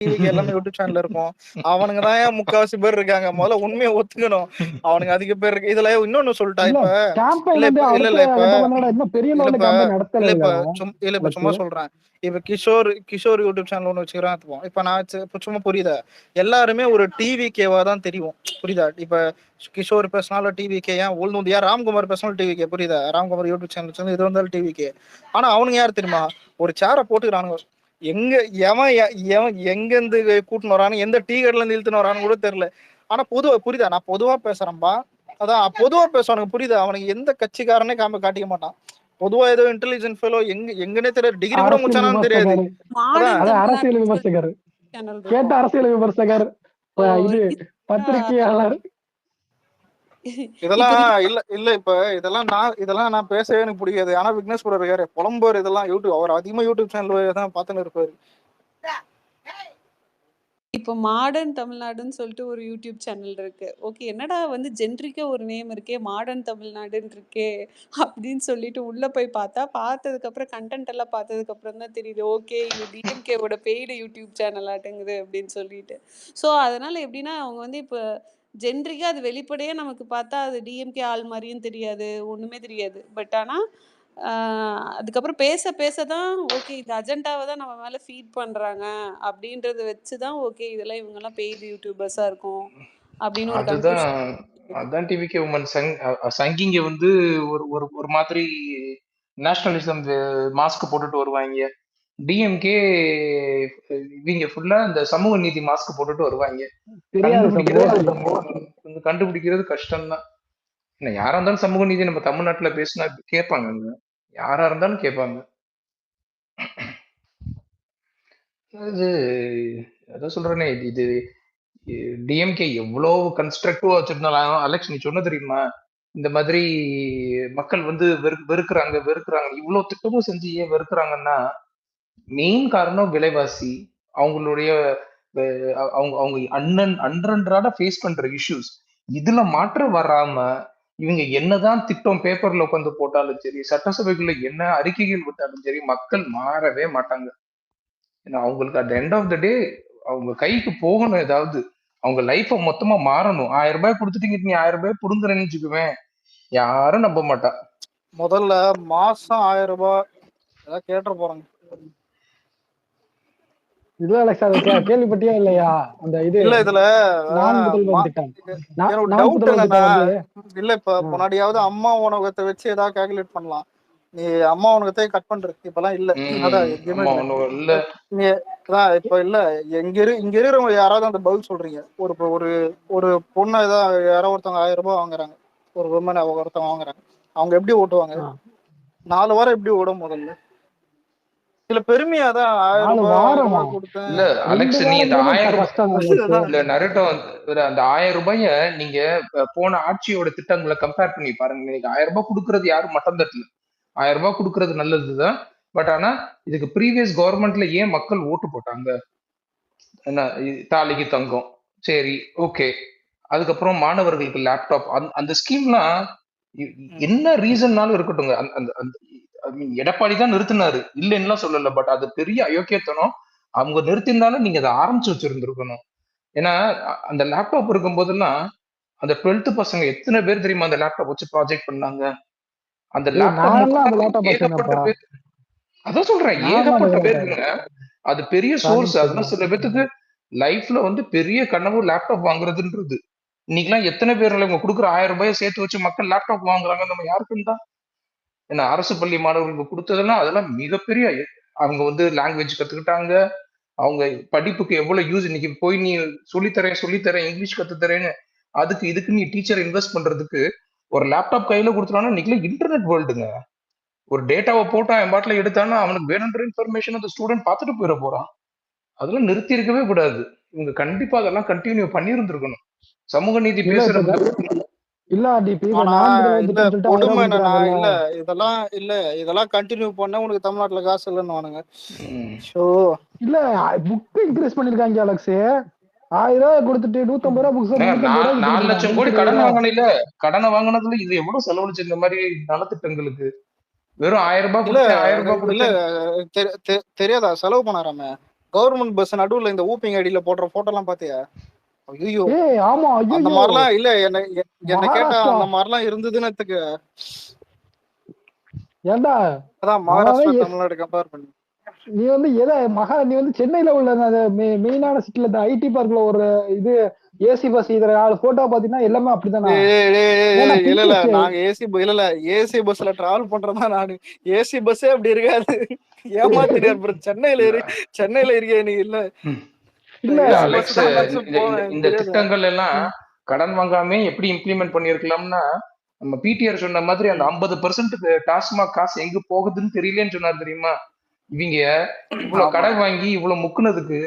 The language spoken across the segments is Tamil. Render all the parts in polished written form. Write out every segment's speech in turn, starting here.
டிவிக்கு எல்லாமே யூடியூப் சேனல் இருக்கும். அவனுங்க தான் முக்காவாசி பேர் இருக்காங்க. முதல்ல உண்மையை ஒத்துக்கணும். அவனுங்க அதிக பேர் இருக்கு. இதுல இன்னொன்னு சொல்லிட்டா இல்ல இப்ப campaign இல்ல வந்து இப்ப இல்ல இல்ல அடுத்த இப்ப கட்டம் பண்ணாடா, இன்னும் பெரிய இல்ல லெவல்ல இப்ப campaign இல்ல நடத்தல இப்ப இல்லடா இல்ல இப்ப சும்மா அலெக்ஸ். சொல்றேன். இப்ப கிஷோர் யூடியூப் சேனல் ஒண்ணு வச்சுக்கிறேன். இப்ப நான் இப்ப சும்மா புரியுதா, எல்லாருமே ஒரு டிவிகேவா தான் தெரியும். புரியுதா? இப்ப கிஷோர் பேசினாலும் டிவிகே, ஏன் உள்நூந்தியா ராம்குமார் பேசினாலும் டிவிகே. புரியுதா? ராம்குமார் யூடியூப் சேனல் இது வந்தாலும் டிவிகே. ஆனா அவனுங்க யார் தெரியுமா, ஒரு சேரை போட்டுக்கிறானுங்க. எங்க எவன் எவன் எங்க இருந்து கூட்டின்னு வரானு, எந்த டீ கடையில இருந்து இழுத்துன்னு வரானு கூட தெரியல. ஆனா பொதுவா புரியுதா, நான் பொதுவா பேசுறேன்பா. அதான் பொதுவா பேசுவானுங்க. புரியுதா? அவனுக்கு எந்த கட்சிக்காரனே காட்டிக்க மாட்டான். பொதுவா ஏதோ இன்டெலிஜென்ட் ஃபெலோ எங்கன்னே தெரியாது, டிகிரி கூட அரசியல் முடிச்சானான்னு தெரியாது. விமர்சகர், அதான் மாடர்ன் அதான் தமிழ்நாடு அரசியல் விமர்சகர், சேனல் கேட்ட இருக்கும். அரசியல் விமர்சகர், இப்போ இது பத்திரிகையாளர். இதெல்லாம் இப்போ இல்ல இல்ல இப்ப இதெல்லாம் நான் பேசவே எனக்கு பிடிக்காது. ஆனா விக்னேஷ் கூட இருக்காரு புலம்புவார். இதெல்லாம் யூடியூப், அவர் அதிகமா யூடியூப் சேனல் தான் பார்த்துன்னு இருப்பாரு. இப்போ மாடர்ன் தமிழ்நாடுன்னு சொல்லிட்டு ஒரு யூடியூப் சேனல் இருக்கு. ஓகே, என்னடா வந்து ஜென்ரிக்கா ஒரு நேம் இருக்கே, மாடர்ன் தமிழ்நாடுன்னு இருக்கே அப்படின்னு சொல்லிட்டு உள்ள போய் பார்த்ததுக்கப்புறம் கண்டென்ட் எல்லாம் பார்த்ததுக்கப்புறம் தான் தெரியுது, ஓகே இது டிஎம்கேவோட பெய்டு யூடியூப் சேனல் ஆட்டுங்குது அப்படின்னு சொல்லிட்டு. ஸோ அதனால எப்படின்னா அவங்க வந்து இப்போ ஜென்ரிக்கா அது வெளிப்படையாக நமக்கு பார்த்தா அது டிஎம்கே ஆள் மாதிரியும் தெரியாது, ஒன்றுமே தெரியாது. பட் ஆனால் அதுக்கப்புறம் பேச பேச தான் ஓகே இந்த அஜெண்டாவை தான் நம்ம மேலே ஃபீட் பண்ணுறாங்க அப்படின்றத வச்சு தான் ஓகே இதெல்லாம் இவங்கெல்லாம் பெய்டு யூடியூபர்ஸாக இருக்கும் அப்படின்னு ஒரு அதுதான் கன்க்ளூஷன். அதான் டிவிகே உமன் சங்கிங்க வந்து ஒரு ஒரு ஒரு மாதிரி நேஷனலிசம் மாஸ்க் போட்டுட்டு வருவாங்க. டிஎம்கே இவங்க ஃபுல்லா இந்த சமூக நீதி மாஸ்க் போட்டுட்டு வருவாங்க. தெரியாது கண்டுபிடிக்கிறது கஷ்டம்தான். யாரா இருந்தாலும் சமூக நீதி நம்ம தமிழ்நாட்டுல பேசினா கேட்பாங்க, யாரா இருந்தாலும் கேட்பாங்க. அது அதான் சொல்றேனே, இது டிஎம்கே எவ்வளவு கன்ஸ்ட்ரக்டிவா வச்சிருந்தாலும் அலெக்ஸ் நீ சொன்ன தெரியுமா, இந்த மாதிரி மக்கள் வந்து வெறுக்கிறாங்க இவ்வளவு திட்டமும் செஞ்சு ஏன் வெறுக்கிறாங்கன்னா, மெயின் காரணம் விலைவாசி, அவங்களுடைய அவங்க அவங்க அன்றன்றாட ஃபேஸ் பண்ற இஷ்யூஸ். இதுல மாற்றம் வராம இவங்க என்னதான் திட்டம் பேப்பர்ல உட்காந்து போட்டாலும் சரி, சட்டசபைக்குள்ள என்ன அறிக்கைகள் விட்டாலும் சரி, மக்கள் மாறவே மாட்டாங்க. ஏன்னா அவங்களுக்கு அட் எண்ட் ஆஃப் த டே அவங்க கைக்கு போகணும், ஏதாவது அவங்க லைஃப மொத்தமா மாறணும். 1000 ரூபாய் கொடுத்துட்டீங்க, நீ 1000 ரூபாய் புடுங்குறேன்னு வச்சுக்குவேன், யாரும் நம்ப மாட்டா. முதல்ல மாசம் 1000 ரூபாய் ஏதாவது கேட்டு போறாங்க. இல்ல அலெக்ஸ், அதை கேள்விப்பட்டியா இல்லையா? அந்த இது இல்ல இதுல நான் முதல்வன் திட்டம். என்னோட டவுட் என்னன்னா, இல்ல இப்ப முன்னாடியாவது அம்மா உணவகத்தை வச்சு ஏதாவது கால்குலேட் பண்ணலாம். நீ அம்மா உணவகத்தை கட் பண்ற இப்பெல்லாம் இல்ல. அதான் எங்கேயுமே இல்ல. நீ அதான் இப்ப இல்ல, இங்க இருக்கிறவங்க யாராவது அந்த பதில் சொல்றீங்க. ஒரு ஒரு ஒரு பொண்ணு ஏதாவது யாரோ ஒருத்தவங்க 1000 ரூபாய் வாங்குறாங்க, ஒரு விமன் ஒருத்தவங்க வாங்குறாங்க, அவங்க எப்படி ஓட்டுவாங்க? 4 வாரம் எப்படி ஓடும்? முதல்ல இல்ல பெருமையாதான் 1000 ரூபாய் கொடுத்தேன். இல்ல அலெக்ஸ், நீ அந்த 1000 இல்ல நரேட்டோ, அந்த 1000 ரூபாய நீங்க போன ஆட்சியோட திட்டங்களை கம்பேர் பண்ணி பாருங்க. நீங்க 1000 ரூபாய் கொடுக்கறது யாரும் மட்டம் தட்டல, 1000 ரூபாய் கொடுக்கறது நல்லதுதான். பட் ஆனா இதுக்கு ப்ரீவியஸ் கவர்மெண்ட்ல ஏன் மக்கள் ஓட்டு போட்டாங்க? என்ன தாலிக்கு தங்கம், சரி ஓகே. அதுக்கப்புறம் மாணவர்களுக்கு லேப்டாப், அந்த ஸ்கீம்லாம் என்ன ரீசன்னாலும் இருக்கட்டுங்க. எடப்பாடி தான் நிறுத்தினாரு, இல்லைன்னா சொல்லல. பட் அது பெரிய அயோக்கியத்தனம். அவங்க நிறுத்தினாலும் நீங்க அதை ஆரம்பிச்சு வச்சிருந்திருக்கணும். ஏன்னா அந்த லேப்டாப் இருக்கும் போதெல்லாம் அந்த 12th பசங்க எத்தனை பேர் தெரியுமா அந்த லேப்டாப் வச்சு ப்ராஜெக்ட் பண்ணாங்க? அந்த லேப்டாப் ஏகப்பட்ட பேர், அதான் சொல்றேன், ஏகப்பட்ட பேருங்க. அது பெரிய சோர்ஸ். அதெல்லாம் சில பேருக்கு லைஃப்ல வந்து பெரிய கனவு லேப்டாப் வாங்குறதுன்றது. இன்னைக்கெல்லாம் எத்தனை பேர் இவங்க கொடுக்குற 1000 ரூபாயை சேர்த்து வச்சு மக்கள் லேப்டாப் வாங்குறாங்க, நம்ம யாருக்குன்னு தான். ஏன்னா அரசு பள்ளி மாணவர்களுக்கு கொடுத்ததெல்லாம் அதெல்லாம் மிகப்பெரிய, அவங்க வந்து லாங்குவேஜ் கத்துக்கிட்டாங்க, அவங்க படிப்புக்கு எவ்வளவு யூஸ். இன்னைக்கு போய் நீ சொல்லித்தரேன் இங்கிலீஷ் கத்துத்தரேன்னு அதுக்கு இதுக்கு நீ டீச்சர் இன்வெஸ்ட் பண்றதுக்கு ஒரு லேப்டாப் கையில கொடுத்துட்டானா இன்னைக்கு இன்டர்நெட் வேர்ல்டுங்க. ஒரு டேட்டாவை போட்டா என் பாட்டில எடுத்தானா அவனுக்கு வேணுன்ற இன்ஃபர்மேஷன் அந்த ஸ்டூடெண்ட் பார்த்துட்டு போயிட போறான். அதெல்லாம் நிறுத்தி இருக்கவே கூடாது. இவங்க கண்டிப்பா அதெல்லாம் கண்டினியூ பண்ணி இருந்திருக்கணும். சமூக நீதி பேசுற கொடுமை என்னன்னா, இல்ல இதெல்லாம் கண்டினியூ பண்ண உனக்கு தமிழ்நாட்டுல காசு இல்லைன்னு வானுங்க. இல்ல புக் இன்க்ரீஸ் பண்ணிருக்காங்க அலெக்ஸ். 1000 ரூபாய் கொடுத்துட்டு 150 ரூபாய் புக்ஸ் 4 லட்சம் கோடி கடன் வாங்கினீங்க. கடனை வாங்கினதுல இது எவ்வளவு செலவழிச்சு இந்த மாதிரி நலத்திட்டங்களுக்கு? வெறும் 1000 ரூபாய் கொடுத்து 1000 ரூபாய் கொடுத்து தெரியாதா செலவு பண்ணாராமே? கவர்மெண்ட் பஸ் நடுவுல இந்த ஊப்பிங் அடியில போடுற போட்டோ எல்லாம் பாத்தியா? ஐயோ, ஆமா அந்த ஐயோ மாதிரிலாம் இல்ல. என்ன கேட்டா மகாராஷ்டிரா அந்த மாதிரிலாம் இருந்ததுன்னு ஏண்டா அதான் அவன் மகாராஷ்டிரா தமிழ்நாடு கம்பேர் பண்ணி. நீ வந்து நீ வந்து சென்னையில உள்ள மெயினான சிட்டில இந்த ஐடி பார்க்ல ஒரு இது ஏசி பஸ் இதுல 4 போட்டோ பாத்தீங்கன்னா எல்லாமே அப்படித்தானா? இல்ல இல்ல நாங்க ஏசி பஸ்ல டிராவல் பண்றதா நானு. ஏசி பஸ்ஸே அப்படி இருக்காது. ஏமாத்திரியார் சென்னையில இருக்க நீ இல்ல இல்ல ஏசி அலெக்ஸ், பஸ் தான் நினைச்சு போனேன். இந்த திட்டங்கள் எல்லாம் கடன் வாங்காம எப்படி இம்ப்ளிமெண்ட் பண்ணிருக்கலாம்னா, நம்ம பிடிஆர் சொன்ன மாதிரி அந்த 50% டாஸ்மாக் காசு எங்க போகுதுன்னு தெரியலன்னு சொன்னார் தெரியுமா? இவங்க இவ்வளவு கடன் வாங்கி இவ்வளவு முக்குனதுக்கு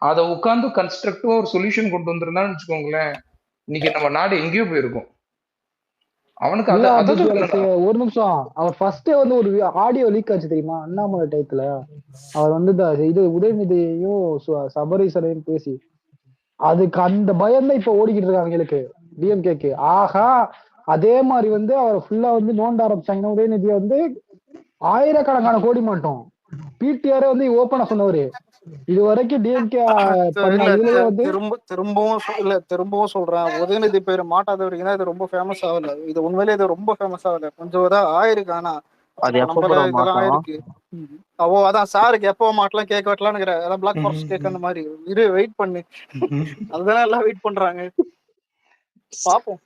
அதை உட்கார்ந்து கன்ஸ்ட்ரக்டிவா ஒரு சொல்யூஷன் கொண்டு வந்திருந்தான்னு வச்சுக்கோங்களேன், இன்னைக்கு நம்ம நாடு எங்கேயோ போயிருக்கும். அவனுக்கு ஒரு நிமிஷம், அவர் ஃபர்ஸ்டே வந்து ஒரு ஆடியோ லீக் ஆச்சு தெரியுமா? அண்ணாமலை டயத்துல அவர் வந்து இது உதயநிதியையும் சபரீசனையும் பேசி, அதுக்கு அந்த பயம் தான் இப்ப ஓடிக்கிட்டு இருக்காங்க அவங்களுக்கு, டிஎம்கேக்கு. ஆஹா, அதே மாதிரி வந்து அவர் ஃபுல்லா வந்து நோண்ட ஆரம்பிச்சாங்கன்னா உதயநிதியை வந்து ஆயிரக்கணக்கான கோடி மாட்டோம். பிடிஆரே வந்து ஓப்பனா சொன்னவரு, இது வரைக்கும் டிஎம்கே திரும்பவும் சொல்றேன், உதயநிதி பேரு மாட்டாதவருக்கு இது ரொம்ப ஃபேமஸ் ஆகல. இது உண்மையிலே இது ரொம்ப ஃபேமஸ் ஆகல, கொஞ்சம் தான் ஆயிருக்கு. ஆனா இதெல்லாம் ஆயிருக்கு. அதான் சாருக்கு எப்போ மாட்டலாம் கேட்க வெட்டலாம்னு அதான் பிளாக் ஃபாரஸ்ட் கேக் அந்த மாதிரி இரு, வெயிட் பண்ணு. அதுதான் எல்லாம் வெயிட் பண்றாங்க, பாப்போம்.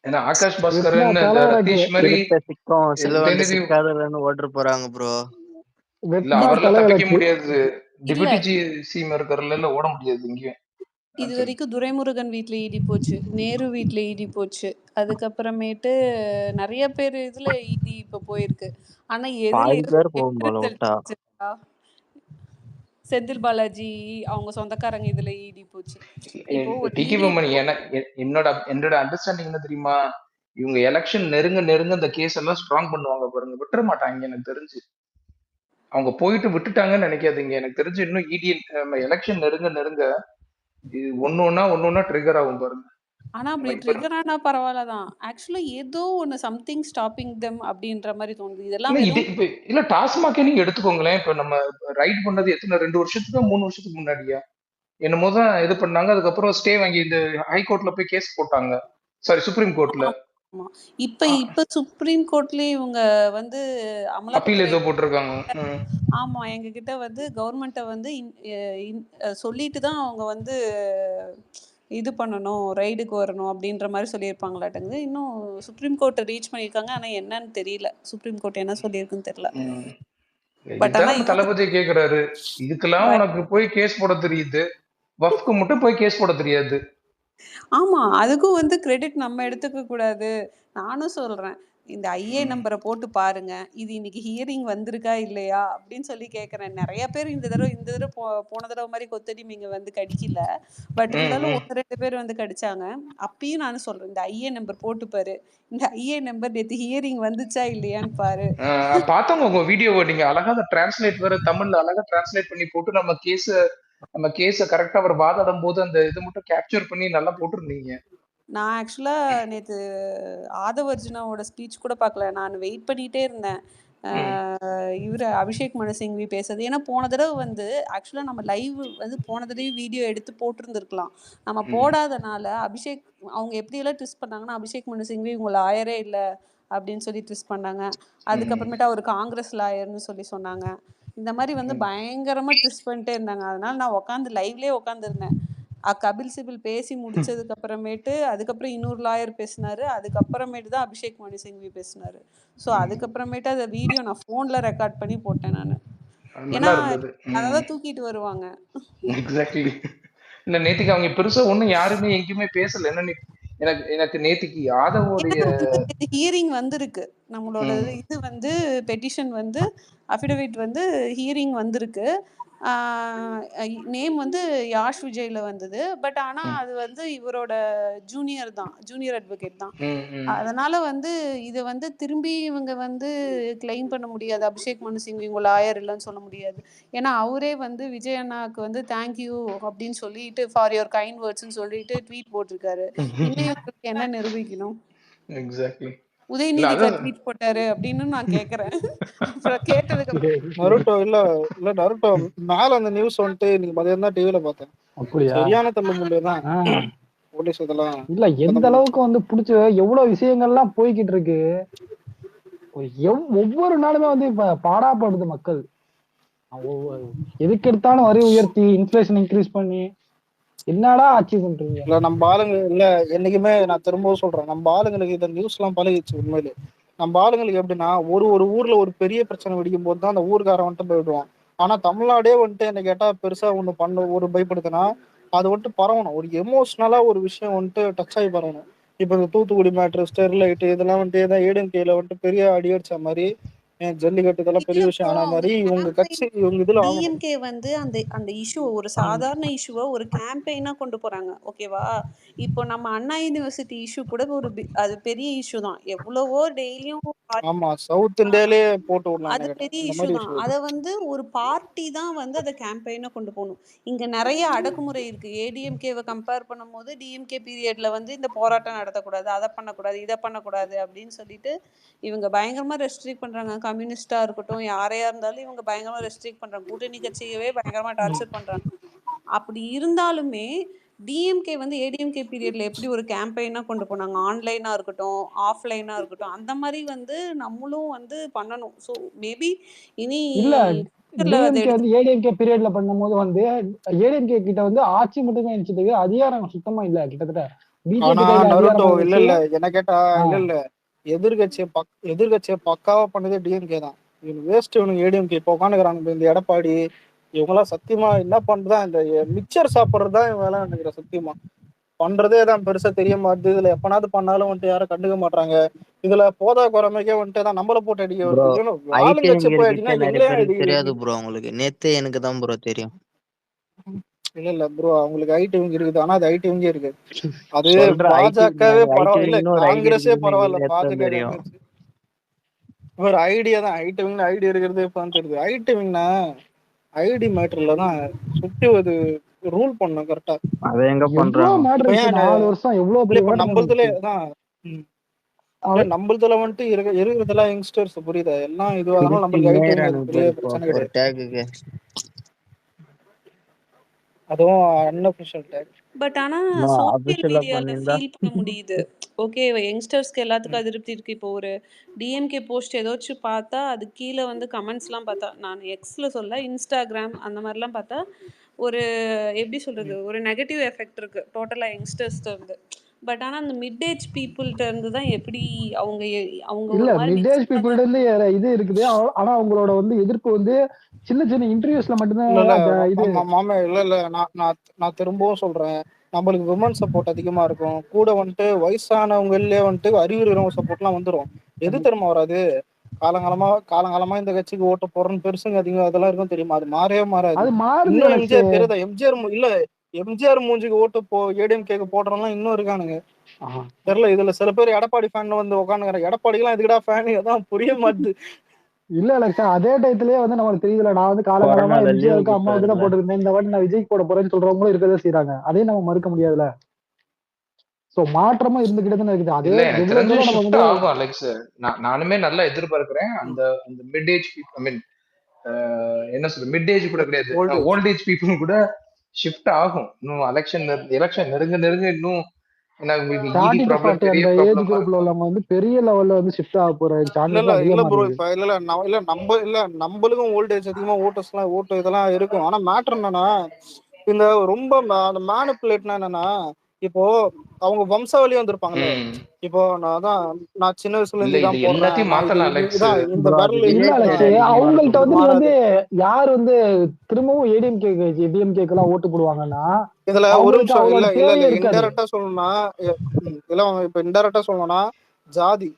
ஏன்னா ஆகாஷ் பாஸ்கரன் ரதீஷ் மாதிரி ஓட்டு போறாங்க ப்ரோ. இல்ல அவரெல்லாம் தப்பிக்க முடியாது. டிப்யூட்டி சிஎம் இருக்கறதுல ஓட முடியாது இங்கேயும். இது வரைக்கும் துரைமுருகன் வீட்டுல ஈடி போச்சு, நேரு வீட்டுல ஈடி போச்சு, அதுக்கப்புறமேட்டு நிறைய பேர் இதுல ஈடி இப்ப போயிருக்கு. ஆனா செந்தில் பாலாஜி அவங்க சொந்தக்காரங்க இதுல ஈடி போச்சு. என்னோட அண்டர்ஸ்டாண்டிங் என்ன தெரியுமா, இவங்க எலெக்ஷன் நெருங்க இந்த கேஸ் எல்லாம் ஸ்ட்ராங் பண்ணுவாங்க பாருங்க, விட்டுற மாட்டாங்க. எனக்கு தெரிஞ்சு அவங்க போயிட்டு விட்டுட்டாங்கன்னு நினைக்காதீங்க. எனக்கு தெரிஞ்சு இன்னும் இடி எலெக்ஷன் நெருங்க இது ஒன்னொன்னா ட்ரிகர் ஆகும் பாருங்க. ஆனா அப்படி ட்ரிகர் ஆனா பரவாயில்லதான். ஆக்சுவலா ஏதோ ஒன்னு சம்திங் ஸ்டாப்பிங் தெம் அப்படின்ற மாதிரி தோணுது. இதெல்லாம் இல்ல டாஸ்மாகே நீங்க எடுத்துக்கோங்களேன். இப்ப நம்ம ரைட் பண்ணது எத்தனை 2 வருஷத்துக்கு 3 வருஷத்துக்கு முன்னாடியா என்னமோ தான் இது பண்ணாங்க. அதுக்கப்புறம் ஸ்டே வாங்கி இந்த ஹைகோர்ட்ல போய் கேஸ் போட்டாங்க, சாரி சுப்ரீம் கோர்ட்ல. இப்ப சுப்ரீம் கோர்ட்லயே இவங்க வந்து அப்பீல் ஏதோ போட்டிருக்காங்க. ஆமா, எங்க கிட்ட வந்து கவர்மெண்ட்டை வந்து சொல்லிட்டு தான் அவங்க வந்து இது பண்ணணும், ரைடுக்கு வரணும் அப்படின்ற மாதிரி சொல்லியிருப்பாங்களாட்டங்குது. இன்னும் சுப்ரீம் கோர்ட்டை ரீச் பண்ணியிருக்காங்க, ஆனா என்னன்னு தெரியல, சுப்ரீம் கோர்ட் என்ன சொல்லியிருக்குன்னு தெரியல. பட் ஆனா தளபதி கேக்குறாரு, இதுக்கெல்லாம் உனக்கு போய் கேஸ் போட தெரியுது, வஃப்க்கு மட்டும் போய் கேஸ் போட தெரியாது. ஆமா, அதுக்கும் வந்து கிரெடிட் நம்ம எடுத்துக்க கூடாது. நானும் சொல்றேன், இந்த ஐஏ நம்பரை போட்டு பாருங்க, இது இன்னைக்கு ஹியரிங் வந்திருக்கா இல்லையா அப்படின்னு சொல்லி கேட்கறேன். நிறைய பேர் இந்த தடவை போன தடவை மாதிரி கொத்தடிமைங்க வந்து கடிக்கல, பட் இருந்தாலும் 1-2 பேர் வந்து கடிச்சாங்க. அப்பயும் நானும் சொல்றேன், இந்த ஐஏ நம்பர் போட்டு பாரு, இந்த ஐஏ நம்பர் நேற்று ஹியரிங் வந்துச்சா இல்லையான்னு பாரு. பார்த்தவங்க உங்க வீடியோவை நீங்க அழகா டிரான்ஸ்லேட் வேற தமிழ்ல அழகா டிரான்ஸ்லேட் பண்ணி போட்டு நம்ம கேஸ கரெக்டா அவர் வாதாடும் போது அந்த இதை மட்டும் கேப்சர் பண்ணி நல்லா போட்டிருந்தீங்க. நான் ஆக்சுவலா நேற்று ஆதவர்ஜுனாவோட ஸ்பீச் கூட பார்க்கல, நான் வெயிட் பண்ணிட்டே இருந்தேன் இவர் அபிஷேக் மனு சிங்வி பேசுறது. ஏன்னா போன தடவை வந்து ஆக்சுவலா நம்ம லைவ் வந்து போன தடவை வீடியோ எடுத்து போட்டிருந்துருக்கலாம், நம்ம போடாதனால அபிஷேக் அவங்க எப்படியெல்லாம் ட்விஸ்ட் பண்ணாங்கன்னா, அபிஷேக் மனு சிங்வி இவங்க லாயரே இல்லை அப்படின்னு சொல்லி ட்விஸ்ட் பண்ணாங்க. அதுக்கப்புறமேட்டு அவர் காங்கிரஸ் லாயர்னு சொல்லி சொன்னாங்க. இந்த மாதிரி வந்து பயங்கரமா ட்விஸ்ட் பண்ணிட்டே இருந்தாங்க. அதனால நான் உட்காந்து லைவ்லயே உட்காந்துருந்தேன். கபில் சிபில் பேசி முடிச்சதுக்கு அப்புறமேட்டு அதுக்கப்புறம் இன்னொரு லாயர் பேசினாரு, அதுக்கப்புறமேட்டு தான் அபிஷேக் மனு சிங்வி பேசினாரு. ஸோ அதுக்கப்புறமேட்டு அந்த வீடியோ நான் ஃபோன்ல ரெக்கார்ட் பண்ணி போட்டேன் நான். ஏன்னா அதான் தூக்கிட்டு வருவாங்க. எக்ஸாக்ட்லி. இல்ல நேத்துக்கு அவங்க பெருசா ஒண்ணும் யாருமே எங்கேயுமே பேசல. என்ன எனக்கு நேத்துக்கு ஆதவோடைய ஹியரிங் வந்திருக்கு, நம்மளோட இது வந்து பெட்டிஷன் வந்து அஃபிடவிட் வந்து ஹியரிங் வந்திருக்கு. நேம் வந்து யாஷ் விஜய்ல வந்தது. பட் ஆனா அது வந்து இவரோட ஜூனியர் அட்வொகேட் தான். அதனால வந்து இதை வந்து திரும்பி இவங்க வந்து கிளைம் பண்ண முடியாது, அபிஷேக் மனு சிங்வி இவங்க லாயர் இல்லைன்னு சொல்ல முடியாது. ஏன்னா அவரே வந்து விஜய் அண்ணாக்கு வந்து தேங்க்யூ அப்படின்னு சொல்லிட்டு ஃபார் யுவர் கைண்ட் வேர்ட்ஸ்ன்னு சொல்லிட்டு ட்வீட் போட்டிருக்காரு. இன்னும் இவங்களுக்கு என்ன நிரூபிக்கணும்? எக்ஸாக்ட்லி. இல்ல உதயநிதி அதான் ட்வீட் போட்டாரு அப்படின்னு நான் கேக்குறேன். அப்புறம் கேட்டதுக்கு அப்புறம் நருட்டோ இல்ல நருட்டோ மேல அந்த நியூஸ் வந்துட்டு இன்னைக்கு மதியம் தான் டிவில பார்த்தேன். அப்படியா? சரியான தள்ளுமுள்ளு தான் ஆஹ் போலீஸ் இதெல்லாம் இல்ல எந்த அளவுக்கு வந்து பிடிச்ச எவ்வளவு விஷயங்கள்லாம் போய்கிட்டு இருக்கு. ஒவ்வொரு நாளுமே வந்து இப்ப பாடாப்படுது மக்கள். எதுக்கு எடுத்தாலும் வரி உயர்த்தி இன்ஃபிளேஷன் இன்க்ரீஸ் பண்ணி என்னடா ஆட்சி பண்றீங்க? இல்ல நம்ம ஆளுங்க இல்ல என்னைக்குமே நான் திரும்பவும் சொல்றேன், நம்ம ஆளுங்களுக்கு இந்த நியூஸ் எல்லாம் பழகிடுச்சு உண்மையிலே. நம்ம ஆளுங்களுக்கு எப்படின்னா ஒரு ஒரு ஊர்ல ஒரு பெரிய பிரச்சனை வெடிக்கும் போது தான் அந்த ஊர்க்காரன் வந்துட்டு போயிடுவான். ஆனா தமிழ்நாடே வந்துட்டு என்ன கேட்டா பெருசா ஒண்ணு பண்ண ஒரு பயப்படுதுன்னா அது வந்துட்டு பரவணும், ஒரு எமோஷனலா ஒரு விஷயம் வந்துட்டு டச் ஆகி பரவணும். இப்ப இந்த தூத்துக்குடி மேட்ரு, ஸ்டெர்லைட் இதெல்லாம் வந்துட்டு ஏதாவது ஏடிஎம்கேல வந்துட்டு பெரிய அடி அடிச்ச மாதிரி, ஜல்லிக்கட்டு இதெல்லாம் பெரிய இல்ல விஷயம் ப்ரோ, ஆன அவங்க மாதிரி இவங்க கட்சி இவங்க இதுல ஆகணும். டிஎம்கே வந்து அந்த அந்த இஷ்யூ ஒரு சாதாரண இஷ்யூவை ஒரு கேம்பெயினா கொண்டு போறாங்க. ஓகேவா? இப்போ நம்ம அண்ணா யூனிவர்சிட்டி இஷ்யூ கூட அது பெரிய இஷ்யூ தான். எவ்வளவோ டெய்லியும் ஆமா, சவுத் இந்தியாலே போட்டு விடலாம் அது என்ன கேட்டா பெரிய அந்த இஷ்யூ மாதிரி தான். விஷயம். அத வந்து ஒரு பார்ட்டி தான் வந்து அத கேம்பெயினா கொண்டு போணும். இங்க நெறைய அடக்குமுறை இருக்கு. ஏடிஎம்கேவ கம்பேர் பண்ணும்போது டிஎம்கே பீரியட்ல வந்து இந்த போராட்டம் நடத்தக்கூடாது, அத பண்ணக்கூடாது, இத பண்ணக்கூடாது அப்படின்னு சொல்லிட்டு இவங்க பயங்கரமா ரெஸ்ட்ரிக்ட் பண்றாங்க. கம்யூனிஸ்டா இருக்கட்டும், யாரையா இருந்தாலும் இவங்க பயங்கரமா ரெஸ்ட்ரிக்ட் பண்றாங்க. கூட்டணி கட்சியவே பயங்கரமா டார்ச்சர் பண்றாங்க. அப்படி இருந்தாலுமே டிஎம்கே வந்து ஏடிஎம்கே பீரியட்ல எப்படி ஒரு கேம்பெயினா கொண்டு போனாங்க, ஆன்லைனா இருக்கட்டும், ஆஃப்லைனா இருக்கட்டும், அந்த மாதிரி வந்து நம்மளும் வந்து பண்ணணும். ஸோ மேபி இனி இல்ல ஃபியூச்சர்ல அதை டிஎம்கே எடுத்து வந்து ஏடிஎம்கே பீரியட்ல பண்ணும்போது வந்து ஏடிஎம்கே கிட்ட வந்து ஆட்சி மட்டுமே இருந்துச்சு, அதிகாரம் சுத்தமா இல்ல. கிட்டத்தட்ட பிஜேபி ஆனா கையில நருட்டோ அதிகாரம் இல்ல இருந்துச்சு. இல்ல என்ன கேட்டா இல்ல ஆஹ் இல்ல எதிர்கட்சியை பக்காவா பண்ணதே டிஎம்கே தான். இவங்க வேஸ்ட், இவனுக்கு ஏடிஎம்கே இப்போ உட்காந்துக்கிறாங்க இந்த எடப்பாடி இவங்கெல்லாம் சத்தியமா என்ன பண்றதா இந்த மிக்சர் சாப்பிட்றது தான் இவங்க எல்லாம் நினைக்கிறேன். சத்தியமா பண்றதே தான் பெருசா தெரிய மாட்டுது. இதுல எப்பனாவது பண்ணாலும் வந்துட்டு யாரும் கண்டுக்க மாட்டாங்க. இதுல போதா குறைமைக்கே வந்துட்டு தான் நம்மள போட்டு அடிக்க ப்ரோ வருது. இவனும் ஐடிவிங் ஆளுங்கட்சி போய் அடினா இருக்கிறதே நிறைய எங்களே பேருக்கு தெரியாது அடிக்கிறீங்க. ப்ரோ. உங்களுக்கு நேத்து எனக்கு தான் ப்ரோ தெரியும். இல்ல இல்ல ப்ரோ, அவங்களுக்கு ஐடிவிங் இருக்குது, ஆனா அது ஐடிவிங்கே இருக்கு. அது சொல்ற பாஜகவே பரவாயில்ல, இல்ல ஐடிவிங்னு ஒரு ஐடி காங்கிரஸே இருக்குதுன்னு பரவாயில்ல, எனக்கு நேத்து தான் பாஜக தெரியும். காங்கிரஸ் ஒரு ஐடியா தான். ஐடிவிங் ஐடி இருக்கிறது இப்ப தெரியுது. ஐடிவிங்னா ஐடி மேட்டர்ல தான் சுத்தி ஒரு ரூல் பண்ணும் கரெக்டா. அதை எங்க எவ்வளவு பண்றாங்க? மேட்டர் இப்ப இருக்கு, ஏன் 4 வருஷம் எவ்வளவு இல்ல பெரிய இப்ப மேட்டர் நம்மளதுல நடந்துச்சு. தான் இல்ல நம்மளதுல வந்துட்டு இருக்கிறதெல்லாம் யங்ஸ்டர்ஸ் புரியுதா எல்லாம் இது, அதனால நம்மளுக்கு ஐடிவிங் அது பிடிச்சிருந்தேன் பெரிய பாரு இப்போ பிரச்சனை ஒரு கிடையாது. டேக்குக்கு. அதுவும் அன்அபிஷியல் டேக். பட் ஆனா சோசியல் அபிஷியலா மீடியால பண்ணியிருந்தா ஃபீல் பண்ண முடியுது. ஓகே, யங்ஸ்டர்ஸ்க்கு எல்லாத்துக்கும் அதிருப்தி இருக்கு. இப்போ ஒரு டிஎம்கே போஸ்ட் ஏதாச்சும் பார்த்தா அது கீழே வந்து கமெண்ட்ஸ்லாம் பார்த்தா, நான் எக்ஸ்ல சொல்ல இன்ஸ்டாகிராம் அந்த மாதிரிலாம் பார்த்தா ஒரு எப்படி சொல்றது, ஒரு நெகட்டிவ் எஃபெக்ட் இருக்கு டோட்டலா யங்ஸ்டர்ஸ்ல இருந்து. பட் ஆனா அந்த மிட் ஏஜ் பீப்புள்கிட்ட இருந்து தான் எப்படி அவங்க அவங்க இல்ல ஒரு மாதிரி மிட் ஏஜ் மிக்ஸ்டா பீப்புள்ட தான். இருந்து இது இருக்குது. ஆனா அவங்களோட வந்து எதிர்ப்பு வந்து சின்ன சின்ன இன்டர்வியூஸ்ல மட்டும்தான் இல்ல இல்ல அந்த இது. மாமா இல்ல இல்ல நான் நான் நான் திரும்பவும் சொல்றேன், நம்மளுக்கு விமன் சப்போர்ட் அதிகமா இருக்கும். கூட வந்துட்டு வயசானவங்களே வந்துட்டு அறிவுறவங்க சப்போர்ட்லாம் வந்துடும். எது தெரியுமா வராது, காலங்காலமா இந்த கட்சிக்கு ஓட்டு போடுறோன்னு பெருசுங்க அதிகம் அதெல்லாம் இருக்கும் தெரியுமா, அது மாறவே மாறாது. அது மாறுது இன்னும் அலெக்ஸ். எம்ஜிஆர் தெரியுதா, இல்ல எம்ஜிஆர் மூஞ்சிக்கு ஓட்டு ஏடிஎம் கேக்கு போடுறவங்க இன்னும் இருக்கானுங்க. தெரியல, இதுல சில பேர் எடப்பாடி ஃபேன் வந்து உட்காந்துக்கிறாங்க. எடப்பாடிலாம் எதுக்குடா ஃபேன், அதான் புரிய மாட்டுது. இல்ல அலெக்ஸ், அதே டயத்திலேயே வந்து நமக்கு தெரியல, நான் வந்து காலங்காலமா கொரோனால லீவு எம்ஜிஆருக்கு அம்மாவுக்கு தான் கொடுத்தாருல. போட்டிருந்தேன், இந்த வாட்டி நான் விஜய்க்கு போட போறேன்னு சொல்றவங்களும் இருக்கதான் செய்யறாங்க. அதையும் நம்ம மறுக்க முடியாதுல. சோ மாற்றமா இருந்துகிட்டே தானே இருக்குது. அதே இல்ல எனக்கு எவ்வளவு தெரிஞ்சு தூரம் நம்ம ஷிஃப்ட் வந்து ஆகும் அலெக்ஸ். நானுமே நல்லா எதிர்பார்க்கிறேன். அந்த அந்த மிட் ஏஜ் ஐ மீன் என்ன சொல்றது, மிட் ஏஜ் கூட கிடையாது, ஓல்டேஜ் ஓல்ட் ஏஜ் பீப்புள் கூட ஷிஃப்ட் ஆகும். இன்னும் எலெக்ஷன் நெருங்க நெருங்க இன்னும் ஏன்னா உங்களுக்கு இடி 30 to ப்ராப்ளம் 40 பெரிய அந்த ஏஜ் ப்ராப்ளமா குரூப்ல இருக்கும். உள்ளவங்க வந்து பெரிய லெவல்ல வந்து ஷிஃப்ட் ஆக போற இல்ல சான்சஸ் இல்ல இல்ல அதிகமா ப்ரோ, இருக்குது. இப்ப நம்மளுக்கும் ஓல்டேஜ் அதிகமா ஓட்டு இதெல்லாம் இருக்கும். ஆனா மேட்டர் என்னன்னா இந்த ரொம்ப அந்த மேனிப்புலேட்னா என்னன்னா, இப்போ அவங்க வம்சாவளியே வந்திருப்பாங்கல்ல. ம். இப்போ நான் சின்ன வயசுல இல்ல இருந்து இது இதான் போடுறேன், எல்லாத்தையும் நான் மாத்தலாம் அலெக்ஸ். இதான் இந்த ப்ரோ அது விரல் இல்ல விஜய் சைடு அலெக்ஸ், அதிகமா அவங்கள்ட்ட இருக்கும் வந்து ப்ரோ. நீ வந்து மாறாது. யார் வந்து திரும்பவும் ஏடிஎம்கே டிஎம்கேக்கு எல்லாம் ஓட்டு போடுவாங்கன்னா இதுல ஒரு அவங்களுக்கு நிமிஷம், அவங்களோட இல்ல தேவையே இருக்காது. இன்டைரக்டா சொல்லணும்னா இதெல்லாம் இப்ப இன்டைரக்டா சொல்லணும்னா ஜாதி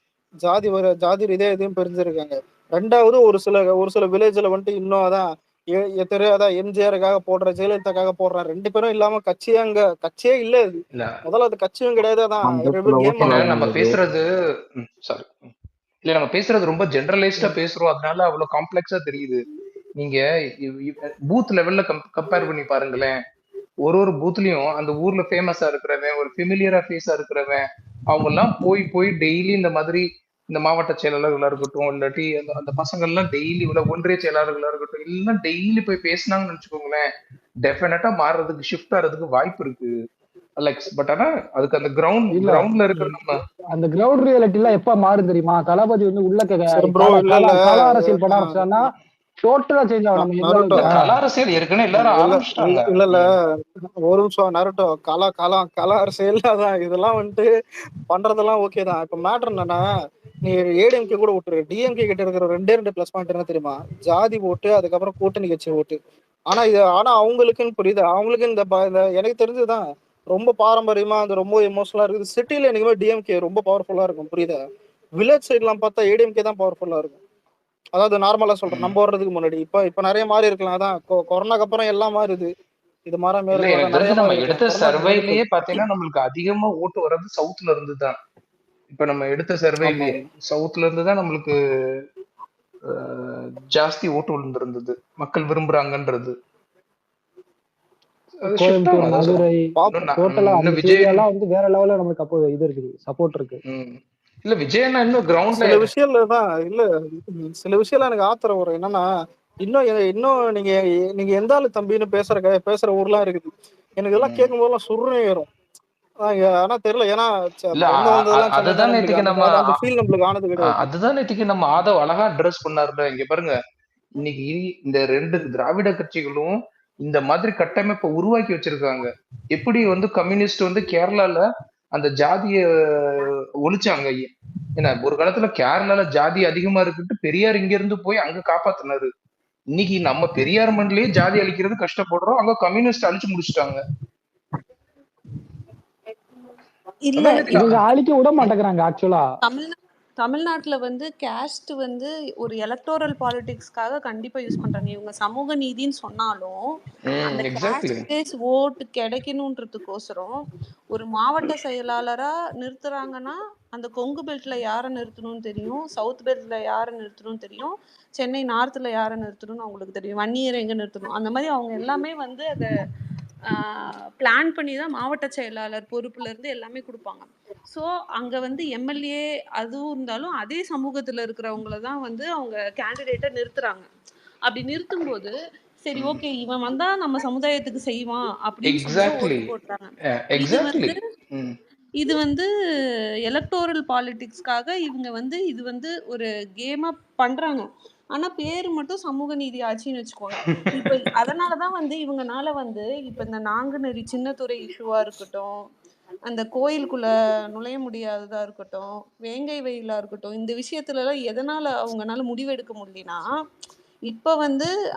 ஜாதி ரீதியா எதையும் பிரிஞ்சிருக்காங்க. ரெண்டாவது ஒரு சில வில்லேஜ்ல வந்துட்டு இன்னும் அதான் அதான் எம்ஜிஆருக்காக போடுற, ஜெயலலிதாக்காக போடுற, ரெண்டு பேரும் இல்லாம கட்சியே இல்ல. அது இல்ல முதல்ல அது கட்சியும் கிடையாது, அதான் மந்தத்துல கேம் ஓட்டு இல்ல விளையாடுறாங்க. நம்ம வாங்குறது. பேசுறது சாரி, இல்ல நம்ம பேசுறது ரொம்ப ஜெனரலைஸ்டா பேசுறோம், அதனால அவ்வளவு காம்ப்ளெக்ஸா தெரியுது. நீங்க பூத் லெவல்ல கம்பேர் பண்ணி பாருங்களேன். ஒரு ஒரு பூத்லயும் அந்த ஊர்ல ஃபேமஸா இருக்கிறவன், ஒரு ஃபெமிலியரா ஃபேஸா இருக்கிறவன், அவங்க எல்லாம் போய் போய் டெய்லி இந்த மாதிரி இந்த மாவட்ட செயலாளர்களா இருக்கட்டும், இல்லாட்டி அந்த அந்த பசங்கள்லாம் டெய்லி ஒன்றிய செயலாளர்களா இருக்கட்டும், எல்லாம் டெய்லி போய் பேசினாங்கன்னு வச்சுக்கோங்களேன், டெஃபினட்டா மாறுறதுக்கு ஷிஃப்ட் ஆறதுக்கு வாய்ப்பு இருக்கு அலெக்ஸ். பட் ஆனா அதுக்கு அந்த இல்ல கிரவுண்ட்ல இருக்கிற நம்ம அந்த கிரவுண்ட் ரியாலிட்டி எல்லாம் எப்ப மாறும் தெரியுமா? தளபதி வந்து உள்ள சரி ப்ரோ, இல்ல இல்ல கள அரசியல் பண்ண ஆரம்பிச்சான்னா டோட்டலா சேஞ்ச் ஆகும். நம்ம எந்த நருட்டோ அளவுக்கு கல அரசியல் ஏற்கனவே எல்லாரும் இல்ல ஆரம்பிச்சிட்டாங்க. இல்ல இல்ல ஒரு நிமிஷம் நருட்டோ, கல அரசியல் அதான் இதெல்லாம் வந்துட்டு பண்றதெல்லாம் ஓகே தான். இப்ப மேட்டர் என்னன்னா, நீ ஏடிஎம்கே கூட விட்டுரு, டிஎம்கே கிட்ட இருக்கிற ரெண்டு பிளஸ் பாயிண்ட் என்ன தெரியுமா? ஜாதி ஓட்டு, அதுக்கப்புறம் கூட்டணி கட்சி ஓட்டு. ஆனா அவங்களுக்குன்னு புரியுது, அவங்களுக்கு எனக்கு தெரிஞ்சுதான் ரொம்ப பாரம்பரியமா அந்த ரொம்ப எமோஷனலா இருக்குது. சிட்டில எனக்குமே டிஎம்கே ரொம்ப பவர்ஃபுல்லா இருக்கும், புரியுதா? வில்லேஜ் சைட்லாம் பார்த்தா ஏடிஎம்கே தான் பவர்ஃபுல்லா இருக்கும். அதாவது நார்மலா சொல்றேன், நம்ம வர்றதுக்கு முன்னாடி. இப்ப நிறைய மாறி இருக்கலாம், அதான் கொரோனாக்கு அப்புறம் எல்லாம் மாறுது. இது மாறாம இல்ல இருக்கும், எனக்கு அதான் நிறைய தெரிஞ்சு நம்ம மாறி இருக்கலாம் எடுத்த கொரோனாக்கு முன்னாடி. சர்வேலயே பாத்தீங்கன்னா நம்மளுக்கு அதிகமா ஓட்டு வர்றது சவுத்ல இருந்து தான். இப்ப நம்ம எடுத்த ஆமா சர்வேலயே சவுத்ல இருந்து தான் நம்மளுக்கு ஜாஸ்தி ஓட்டு விழுந்திருந்தது, மக்கள் விரும்புறாங்கன்றது. அது ஷிஃப்ட் கோயம்புத்தூர், ஆகும். அதான் மதுரை டோட்டலா அந்த இன்னும் விஜய் ஏரியாலாம் வந்து வேற லெவல்ல நமக்கு அப்போ இது இருக்குது, சப்போர்ட் இருக்கு. இல்ல விஜயண்ணா இன்னும் கிரவுண்ட்ல சில விஷயம்ல தான் இல்ல, சில விஷயம் எனக்கு ஆத்திரம் வரும். என்னன்னா இன்னும் நீங்க நீங்க எந்த ஆளு தம்பின்னு பேசுற ஊர்லாம் இருக்குது. எனக்கு இதெல்லாம் கேட்கும் போதெல்லாம் சுருன்னு ஏறும். ஆனா தெரியல, ஏன்னா இல்ல பிறந்து வந்ததெல்லாம் சென்னை தான் அதுதான் நம்மளுக்கு. நேற்றுக்கு நம்ம அந்த ஃபீல் நம்மளுக்கு ஆனது கிடையாது. அதுதான் நேற்றுக்கு நம்ம ஆதவ் அழகா அட்ரஸ் பண்ணாருல. இங்க பாருங்க, இன்னைக்கு இந்த ரெண்டு திராவிட கட்சிகளும் இந்த மாதிரி கட்டமைப்பை உருவாக்கி வச்சிருக்காங்க. எப்படி கம்யூனிஸ்ட் கேரளால அந்த ஜாதிய ஒழிச்சாங்க. ஏன்னா ஒரு காலத்துல கேரளால ஜாதி அதிகமா இருக்குட்டு பெரியார் இங்க இருந்து போய் அங்க காப்பாத்தினாரு. இன்னைக்கு நம்ம பெரியார் மண்ணிலேயே ஜாதி அழிக்கிறது கஷ்டப்படுறோம், அங்க கம்யூனிஸ்ட் அழிச்சு முடிச்சுட்டாங்க. இல்ல இவங்க அழிக்க விட மாட்டேங்கிறாங்க ஆக்சுவலா. தமிழ்நாட்டுல கேஸ்ட் ஒரு எலக்டோரல் பாலிடிக்ஸ்க்காக கண்டிப்பா யூஸ் பண்றாங்க. இவங்க சமூக நீதின்னு சொன்னாலும் அந்த கேஸ்ட் பேஸ் ஓட்டு கிடைக்கணும்ன்றதுக்கோசரம் ஒரு மாவட்ட செயலாளரா நிறுத்துறாங்கன்னா அந்த கொங்கு பெல்ட்ல யாரை நிறுத்தணும்னு தெரியும், சவுத் பெல்ட்ல யாரை நிறுத்தணும்னு தெரியும், சென்னை நார்த்ல யாரை நிறுத்தணும்னு அவங்களுக்கு தெரியும், வன்னியரை எங்க நிறுத்தணும், அந்த மாதிரி அவங்க எல்லாமே அதை பிளான் பண்ணி தான் மாவட்ட செயலாளர் பொறுப்புல இருந்து எல்லாமே கொடுப்பாங்க. ஸோ அங்க எம்எல்ஏ அதுவும் இருந்தாலும் அதே சமூகத்துல இருக்கிறவங்கள தான் அவங்க கேண்டிடேட்டை நிறுத்துறாங்க. அப்படி நிறுத்தும் போது சரி ஓகே இவன் வந்தா நம்ம சமுதாயத்துக்கு செய்வான் அப்படின்னு சொல்லி ஓட்டு போடுறாங்க. இது எலக்டோரல் பாலிடிக்ஸ்க்காக இவங்க இது ஒரு கேமா பண்றாங்க. ஆனா பேரு மட்டும் சமூக நீதி ஆட்சின்னு வச்சுக்கோங்க. இப்ப அதனாலதான் இவங்கனால இப்ப இந்த நாங்குநெறி சின்னத்துறை இஷ்யூவா இருக்கட்டும், அந்த கோயிலுக்குள்ள நுழைய முடியாததா இருக்கட்டும், வேங்கை வெயிலா இருக்கட்டும், இந்த விஷயத்துல எல்லாம் எதனால அவங்கனால முடிவெடுக்க முடியலனா, இப்ப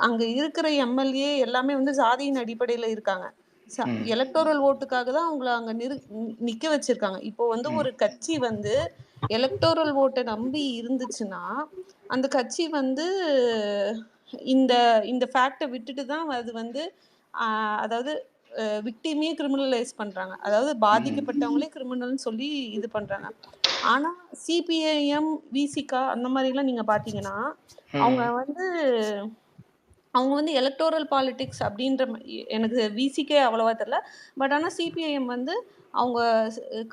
அங்க இருக்கிற எம்எல்ஏ எல்லாமே சாதியின் அடிப்படையில இருக்காங்க. எலக்டோரல் ஓட்டுக்காக தான் அவங்கள அங்க நிக்க வச்சிருக்காங்க. இப்போ ஒரு கட்சி எலக்டோரல் ஓட்டை நம்பி இருந்துச்சுன்னா அந்த கட்சி இந்த இந்த ஃபேக்டை விட்டுட்டு தான் அது அதாவது விக்டிமே கிரிமினலைஸ் பண்றாங்க, அதாவது பாதிக்கப்பட்டவங்களே கிரிமினல்னு சொல்லி இது பண்றாங்க. ஆனா சிபிஐஎம், விசிகா அந்த மாதிரி எல்லாம் நீங்க பாத்தீங்கன்னா அவங்க எலக்டோரல் பாலிடிக்ஸ் அப்படின்ற எனக்கு விசிகே அவ்வளவா தெரியல. பட் ஆனா சிபிஐஎம் அவங்க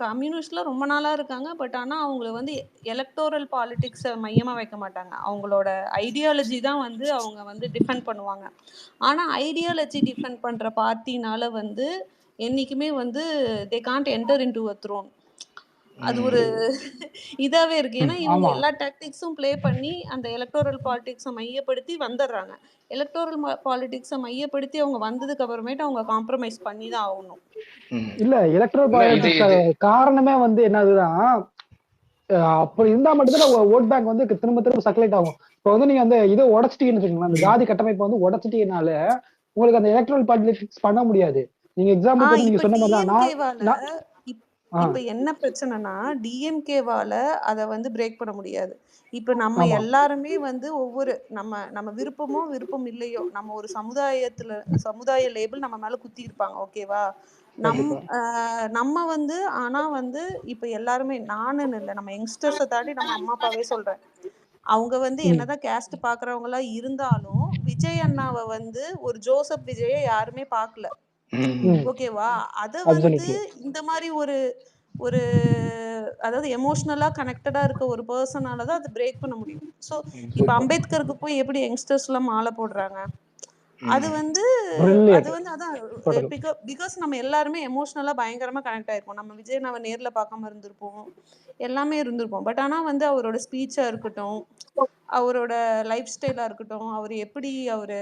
கம்யூனிஸ்ட்ல ரொம்ப நாளா இருக்காங்க. பட் ஆனா அவங்கள எலக்டோரல் பாலிடிக்ஸை மையமா வைக்க மாட்டாங்க, அவங்களோட ஐடியாலஜி தான் அவங்க டிஃபெண்ட் பண்ணுவாங்க. ஆனா ஐடியாலஜி டிஃபெண்ட் பண்ற பார்ட்டினால என்னைக்குமே they can't enter into a throne. அது ஒரு இதாவே இருக்கு. ஏன்னா இவங்க எல்லா டாக்டிக்ஸும் பிளே பண்ணி அந்த எலக்டோரல் பாலிடிக்ஸை மையப்படுத்தி வந்துடுறாங்க. எலக்டோரல் பாலிடிக்ஸை மையப்படுத்தி அவங்க வந்ததுக்கு அப்புறமேட்டு அவங்க காம்ப்ரமைஸ் பண்ணி தான் ஆகணும். இல்ல எலக்டோரல் பாலிடிக்ஸ் காரணமே என்னதுதான், அப்படி இருந்தா மட்டும்தான் ஓட் பேங்க் திரும்ப திரும்ப சர்க்குலேட் ஆகும். இப்போ நீங்க அந்த இதை உடச்சிட்டீங்கன்னு வச்சுக்கோங்களேன், அந்த ஜாதி கட்டமைப்பு உடச்சிட்டீங்கனால உங்களுக்கு அந்த எலக்ட்ரல் பாலிடிக்ஸ் பண்ண முடியாது. நீங்க எக்ஸாம்பிள் நீங்க சொன்ன மாதிரி இப்ப என்ன பிரச்சனைனா டிஎம்கேவால அதை பிரேக் பண்ண முடியாது. இப்ப நம்ம எல்லாருமே ஒவ்வொரு நம்ம விருப்பம் இல்லையோ நம்ம ஒரு சமுதாய லேபிள் நம்ம மேல குத்தி இருப்பாங்க, ஓகேவா? நம்ம ஆனா இப்ப எல்லாருமே நானுன்னு இல்லை, நம்ம யங்ஸ்டர்ஸை தாண்டி நம்ம அம்மா அப்பாவே சொல்றேன், அவங்க என்னதான் கேஸ்ட் பாக்குறவங்களா இருந்தாலும் விஜய் அண்ணாவை ஒரு ஜோசப் விஜய யாருமே பாக்கல, ஓகேவா? அத இந்த மாதிரி ஒரு ஒரு அதாவது எமோஷ்னலா கனெக்டடா இருக்க ஒரு பர்சனால தான் அது பிரேக் பண்ண முடியும். ஸோ இப்போ அம்பேத்கருக்கு போய் எப்படி யங்ஸ்டர்ஸ்லாம் மாலை போடுறாங்க, அது வந்து அது வந்து அதான் பிகாஸ் நம்ம எல்லாருமே எமோஷ்னலா பயங்கரமா கனெக்ட் ஆயிருப்போம். நம்ம விஜயனாவை நேர்ல பார்க்காம இருந்திருப்போம், எல்லாமே இருந்திருப்போம். பட் ஆனா வந்து அவரோட ஸ்பீச்சா இருக்கட்டும், அவரோட லைஃப் ஸ்டைலா இருக்கட்டும், அவர் எப்படி அவரு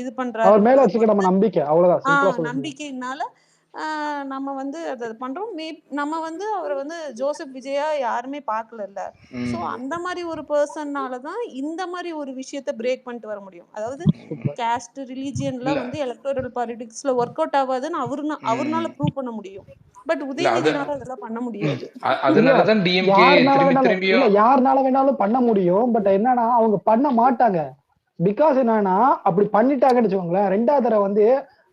இது அவர் பண்றாரு மேல வச்சுக்க நம்ம நம்பிக்கை அவ்வளவுதான், சிம்பிளா சொல்ல முடியும். நம்பிக்கையினால நம்ம வந்து அதை பண்றோம். நம்ம வந்து அவரை வந்து ஜோசப் விஜயா யாருமே பார்க்கலல்ல. ஸோ அந்த மாதிரி ஒரு பர்சன்னால தான் இந்த மாதிரி ஒரு விஷயத்த பிரேக் பண்ணிட்டு வர முடியும். அதாவது கேஸ்ட் ரிலீஜியன்லாம் வந்து எலக்டோரல் பாலிடிக்ஸ்ல ஒர்க் அவுட் ஆகாதுன்னு அவர்னால ப்ரூவ் பண்ண முடியும். பட் உதயநிதினால அதெல்லாம் பண்ண முடியாது. அதனாலதான் டிஎம்கே யாருனால வேணாலும் பண்ண முடியும். பட் என்னன்னா அவங்க பண்ண மாட்டாங்க. பிகாஸ் என்னன்னா அப்படி பண்ணிட்டாங்கன்னு வச்சுக்கோங்களேன், ரெண்டாவது தடவை வந்து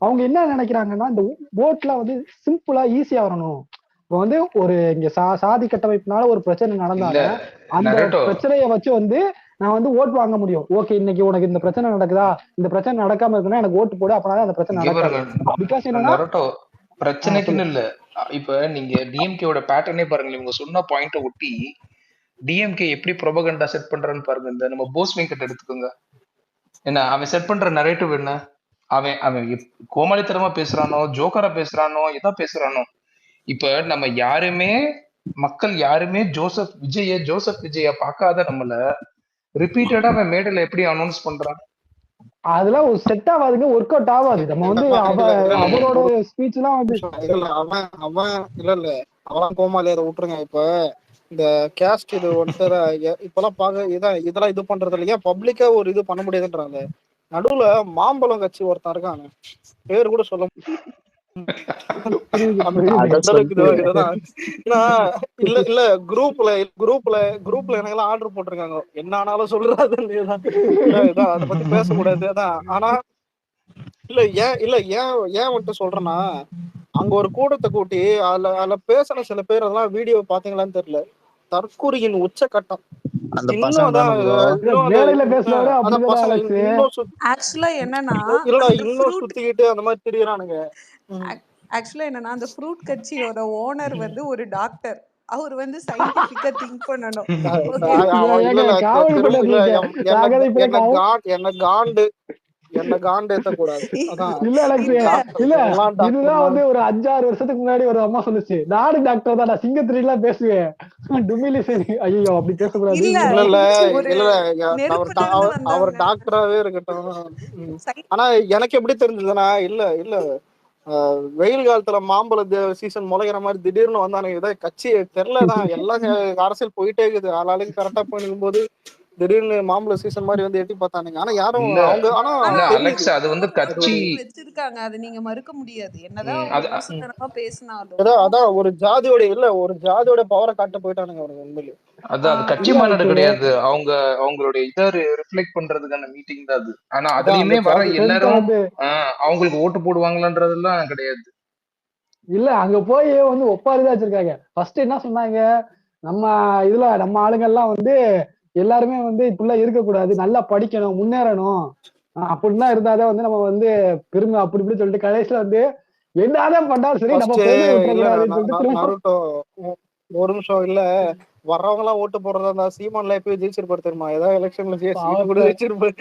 அவங்க என்ன நினைக்கிறாங்கன்னா இந்த ஓட்ல வந்து சிம்பிளா ஈஸியா வரணும். இப்போ வந்து ஒரு இங்க சாதி கட்டமைப்புனால ஒரு பிரச்சனை நடந்தாலும் அந்த பிரச்சனையை வச்சு வந்து நான் வந்து ஓட்டு வாங்க முடியும். ஓகே, இன்னைக்கு உனக்கு இந்த பிரச்சனை நடக்குதா, இந்த பிரச்சனை நடக்காம இருக்குன்னா எனக்கு ஓட்டு போடு, அப்பதான் அந்த பிரச்சனை நடக்காது. பிகாஸ் என்னன்னா பிரச்சனைக்குன்னு இல்ல, இப்ப நீங்க டிஎம்கேவோட பேட்டர்னே பாருங்க. இவங்க சொன்ன பாயிண்ட ஒட்டி டிஎம்கே எப்படி ப்ரொபகண்டா செட் பண்றான்னு பாருங்க. இந்த நம்ம போஸ் வெங்கட் எடுத்துக்கோங்க. என்ன அவன் செட் பண்ற நரேட்டிவ் என்ன? அவன் கோமாளித்தனமா பேசுறானோ, ஜோக்கரா பேசுறானோ, எதா பேசுறானோ, இப்ப நம்ம யாருமே மக்கள் யாருமே ஜோசப் விஜய பார்க்காத நம்மள ரிப்பீட்டடா அவன் மேடையில எப்படி அனௌன்ஸ் பண்றான்? அதெல்லாம் ஒரு செட் ஆகாதுங்க, ஒர்க் அவுட் ஆகாது. நம்ம வந்து அவரோட ஸ்பீச் எல்லாம் வந்து அவன் கோமாளி, அதை விட்டுருங்க. இப்ப இந்த கேஸ்ட் இது வந்துட்டு இப்பெல்லாம் இதெல்லாம் இது பண்றது இல்லையா, பப்ளிக்கா ஒரு இது பண்ண முடியாதுன்றாங்க. நடுவுல மாம்பழம் கட்சி ஒருத்தன் இருக்காங்க, பேர் கூட சொல்ல இல்ல குரூப்ல எனக்கெல்லாம் ஆர்டர் போட்டிருக்காங்க, என்ன ஆனாலும் சொல்றாது, அதை பத்தி பேசக்கூடாது. அதான். ஆனா ஏன் வந்துட்டு சொல்றேன்னா, அங்க ஒரு கூட்டத்தை கூட்டி அதுல பேசின சில பேர் அதெல்லாம் வீடியோ பாத்தீங்களான்னு தெரியல, தற்கூரியின் உச்ச கட்டம். சுத்திக்கிட்டு அந்த மாதிரி திரியறானுங்க. ஆக்சுவலா என்னன்னா, அந்த ஃப்ரூட் கட்சியோட ஓனர் வந்து ஒரு டாக்டர். அவர் வந்து சயின்டிபிக்கா திங்க் பண்ணணும். என்ன காண்டு ஏத்தக்கூடாது. இதுதான் வந்து ஒரு 6 வருஷத்துக்கு முன்னாடி ஒரு அம்மா சொல்லுச்சு, நானும் டாக்டர் தான், சிங்கத்திரி எல்லாம் பேசுவேன். ஐயோ அப்படி பேசக்கூடாது. அவர் டாக்டராவே இருக்கட்டும். ஆனா எனக்கு எப்படி தெரிஞ்சதுன்னா, இல்ல வெயில் காலத்துல மாம்பழ சீசன் முளைகிற மாதிரி திடீர்னு வந்தானுங்க. ஏதாவது கட்சி தெரியலதான், எல்லாம் அரசியல் போயிட்டே இருக்குது. ஆளாளுக்கு கரெக்டா போயிருக்கும் போது திடீர்னு மாம்பழ சீசன் மாதிரி வந்து எட்டி பார்த்தானுங்க. ஆனா யாரும் அவங்க அது வந்து கட்சி வச்சிருக்காங்க, அது நீங்க மறுக்க முடியாது. என்னதான் பேசினாலும் அதான் ஒரு ஜாதியோட பவரை காட்ட போயிட்டானுங்க அவனுங்க. உண்மையிலே அது கட்சி மாநாடு கிடையாது, அவங்களுடைய இதை ரிஃப்ளெக்ட் பண்றதுக்கான மீட்டிங் தான் அது. ஆனா அதுலயுமே வர எல்லாரும் அவங்களுக்கு ஓட்டு போடுவாங்களான்றதெல்லாம் கிடையாது. இல்ல அங்க போய் வந்து ஒப்பாரிதான் வச்சிருக்காங்க. ஃபர்ஸ்ட் என்ன சொன்னாங்க, நம்ம ஆளுங்க எல்லாம் வந்து எல்லாருமே வந்து இப்படிலாம் இருக்கக்கூடாது, நல்லா படிக்கணும், முன்னேறணும், அப்படிலாம் இருந்தாதான் வந்து நம்ம வந்து பெருமை, அப்படி இப்படி சொல்லிட்டு கடைசியில வந்து என்னதான் பண்ணாலும் சரி நம்ம ஒரு நிமிஷம் இல்ல, வர்றவங்க எல்லாம் ஓட்டு போடுறதா இருந்தா சீமான்ல எப்பயும் ஜெயிச்சிருப்பாரு தெரியுமா? ஏதாவது எலெக்ஷன்ல ஜெயிச்சிருப்பாரு.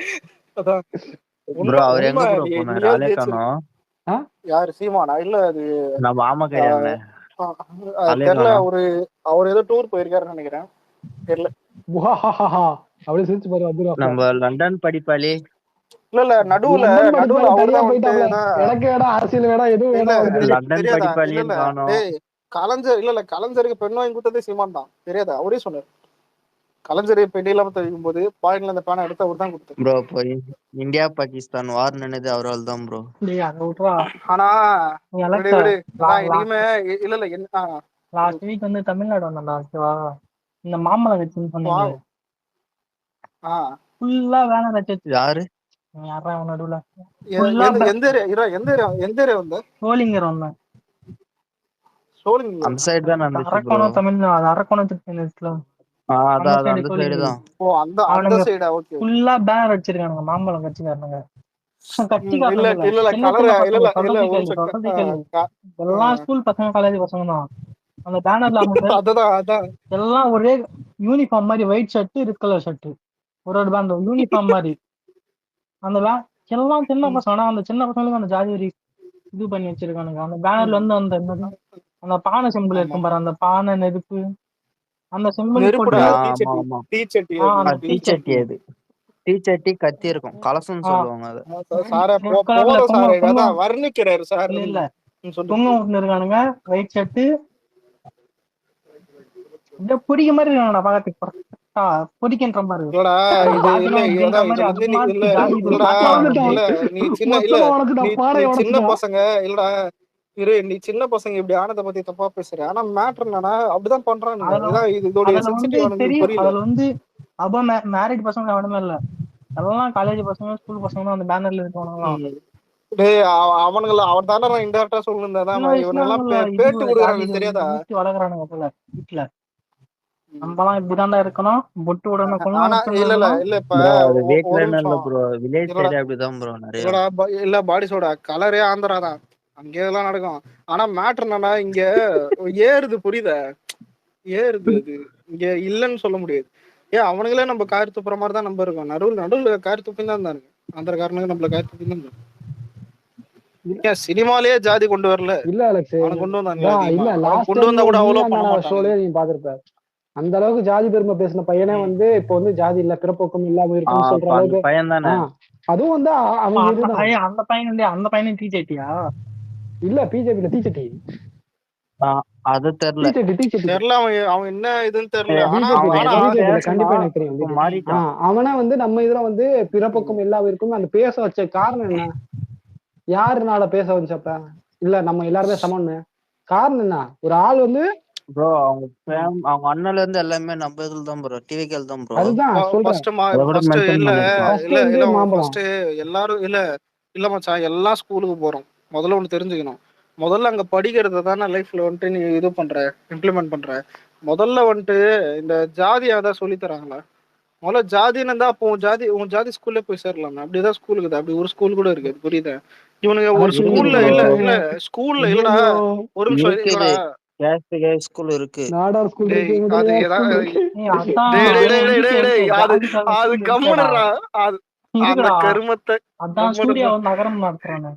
யாரு சீமானா? இல்ல அது தெரியல, அவர் ஏதோ டூர் போயிருக்காருன்னு நினைக்கிறேன், தெரியல. நம்ம லண்டன் படிப்பாளி இல்ல நடுவுல அவர்தான் எனக்கு வேணா அரசியல் வேணா எதுவும் கலைஞர் கலைஞருக்கு பெண் வாங்கி கொடுத்ததே சீமான் தான், தெரியாதா? அவரே சொன்னார், கலைஞர் பெண் இல்லாம தெரியும் போது பாயிண்ட்ல அந்த பேனை எடுத்து அவர் தான் கொடுத்தாரு. ப்ரோ போய் இந்தியா பாகிஸ்தான் வார் நினைது அவரால் தான் ப்ரோ. ஆனா இனிமே இல்ல லாஸ்ட் வீக் வந்து தமிழ்நாடு வந்தா ஓகேவா, இந்த மாம்பழம் வச்சுன்னு சொன்னீங்க, ஃபுல்லா வேலை வச்சு யாரு யாரா நடுவுல எந்த ஏரியா வந்து சோளிங்கர் வந்தேன். அந்த சைடு தான் நடந்துச்சு. அரக்கோணம் தமிழ்நாடு, அரக்கோணம் அந்த சைடு தான். ஓ அந்த சைடா? ஓகே. ஃபுல்லா பேனர் வச்சிருக்கானுங்க மாம்பழம் கட்சிக்காரனுங்க. எல்லா ஸ்கூல் பசங்க காலேஜ் பசங்க தான் அந்த பேனர்ல அவங்க அதான் எல்லாம் ஒரே யூனிஃபார்ம் மாதிரி, white shirt red colour shirt, ஒரு பேண்ட் யூனிஃபார்ம் மாதிரி. அந்த எல்லாம் சின்ன பசங்க. ஆனா அந்த சின்ன பசங்களுக்கு அந்த ஜாதி வெறி இது பண்ணி வச்சிருக்கானுங்க. அந்த பேனர்ல இருந்து அந்த என்னது அந்த பானை சிம்பிள் இருக்கும் பாரு, அந்த பானை நெருப்பு அந்த சிம்பிள் நெருப்புடா, போட்டு ஆமா ஆமா தீச்சட்டி அந்த அது தீச்சட்டி, அது தீச்சட்டி கத்தி இருக்கும், கலசம்னு சொல்லுவாங்க அதை. சார ரெட் கலர்ல போதும் சார், தொங்க அதான் வர்ணிக்கிறாரு சார். இல்ல இல்ல சொல்லு. தொங்க விட்டுன்னு இருக்கானுங்க. ஒயிட் ஷர்ட் இந்த பொடிக்க மாதிரி இருக்காங்கடா பாக்கிறதுக்கு, பொடிக்கின்ற மாதிரி. இல்லடா இது இல்ல, அப்படின்ற அதான் மாதிரி இதுல அது இருந்து நீ இல்ல ஜாதி இல்லடா காட்டுவாங்க. இல்ல நீ சின்ன இல்ல நீ சின்ன பசங்க இல்லடா இரு, நீ சின்ன பசங்க இப்படி ஆனதை பத்தி தப்பா பேசுற. ஆனா மேட்டர் என்னன்னா அப்படிதான் பண்றானுங்க. இதான் இதோடைய அதுல வந்து சென்சிட்டிவ் ஆனது தெரியும். புரியல. அதுல வந்து அப்ப மேரிட் பசங்க எவனுமே இல்ல, எல்லாம் காலேஜ் பசங்க ஸ்கூல் பசங்க தான் அந்த பேனர்ல இருக்கவனுங்களாம். டேய் அவனுங்கள அவர் தானே நான் இன்டெரக்டா சொல்லிருந்தேன். சின்ன வயசுல இவனெல்லாம் இது பேட்டு ஜாதி கொடுக்குறானுங்க தெரியாதா? ஊத்தி வளர்க்குறானுங்க போல வீட்டுல. நம்மலாம் இப்படிதான்டா இருக்கணும், பொட்டு விடணும், ஆனா குங்குமம் இல்ல இருக்கணும். இல்ல இப்ப ப்ரோ அது ஒரு வீட்ல இல்ல நிமிஷம் ப்ரோ, வில்லேஜ் இல்லடா சைடு அப்படிதான் ப்ரோ நிறைய. இல்லடா இல்ல பாடிஸோட கலரே ஆந்திரா தான், அங்கே எல்லாம் நடக்கும். ஆனா மேட்டர் என்னன்னா இங்க ஏறுது, புரியுத? ஏறுது அது, இங்க இல்லன்னு சொல்ல முடியாது. ஏன் அவனுங்களே நம்ம கார் துப்புற மாதிரி தான் நம்ம இருக்கோம். நடுவில் கார் துப்பின்னு தான் இருக்கு. அந்த காரணங்க நம்மள கார் துப்பின்னு தான் இருக்கு. ஏன் சினிமாலேயே ஜாதி கொண்டு வரல? இல்ல அலெக்ஸ், அவனுக்கு கொண்டு வந்தாங்களா அதிகமா? இல்ல அவனுக்கு லாஸ்ட் கொண்டு வந்தா கூட டைம்ல அவ்வளவு நீயா பண்ண நானா ஷோலயே மாட்டானுங்க. நீ பாத்திருப்ப. அந்த அளவுக்கு ஜாதி பெருமை பேசின பையனே வந்து இப்ப வந்து ஜாதி இல்ல பிறப்போக்கம் இல்லாம இருக்குன்னு சொல்ற அந்த அளவுக்கு. பையன் தானே. அதுவும் வந்து அவங்க இதுதான். அந்த பையனும் டீச்சட்டியா இல்ல பிஜேபியில தீச்சட்டி அது தெரியல. தெரியல அவன் என்ன இதுன்னு தெரியல. ஆனா ஆனா பிஜேபியில கண்டிப்பா எனக்கு தெரியும். மாறிட்டான். அவனா வந்து நம்ம இதுல வந்து பிறப்பக்கம் இல்லாம இருக்கும் அந்த பேச வச்ச காரணம் என்ன? யாருனால பேச வச்சப்ப? இல்ல நம்ம எல்லாருமே சமம்னு காரணம் என்ன? ஒரு ஆள் வந்து ப்ரோ அவங்க அண்ணல இருந்து எல்லாமே நம்ம இதுல தான் ப்ரோ, டிவிக்கல் தான் ப்ரோ. அதுதான் ஃபர்ஸ்ட் இல்ல இல்ல இல்ல மாம்பழம். ஃபர்ஸ்ட் எல்லாரும் இல்ல மச்சான், எல்லாம் ஸ்கூலுக்கு போறோம். முதல்ல ஒண்ணு தெரிஞ்சுக்கணும். முதல்ல அங்க படிக்கிறத தானே லைஃப்ல வந்துட்டு நீ இது பண்ற, இம்ப்ளிமெண்ட் பண்ற. முதல்ல வந்துட்டு இந்த ஜாதியை தான் சொல்லி தராங்களா? முதல்ல ஜாதின்னு இருந்தா அப்போ உன் ஜாதி ஸ்கூல்ல போய் சேரலாமே. அப்படிதான் ஸ்கூலுக்கு அப்படி ஒரு ஸ்கூல் கூட இருக்கு, புரியுதா? இவனுங்க ஒரு ஸ்கூல்ல இல்ல ஸ்கூல்ல இல்லடா, ஒரு நிமிஷம் இல்லடா, ஸ்கூல் இருக்கு, நாடார் ஸ்கூல் இருக்கு, அது அது கம்முனுடா, அந்த கருமத்தை அதான் சூர்யா வந்து அகரம் நடத்துறானே.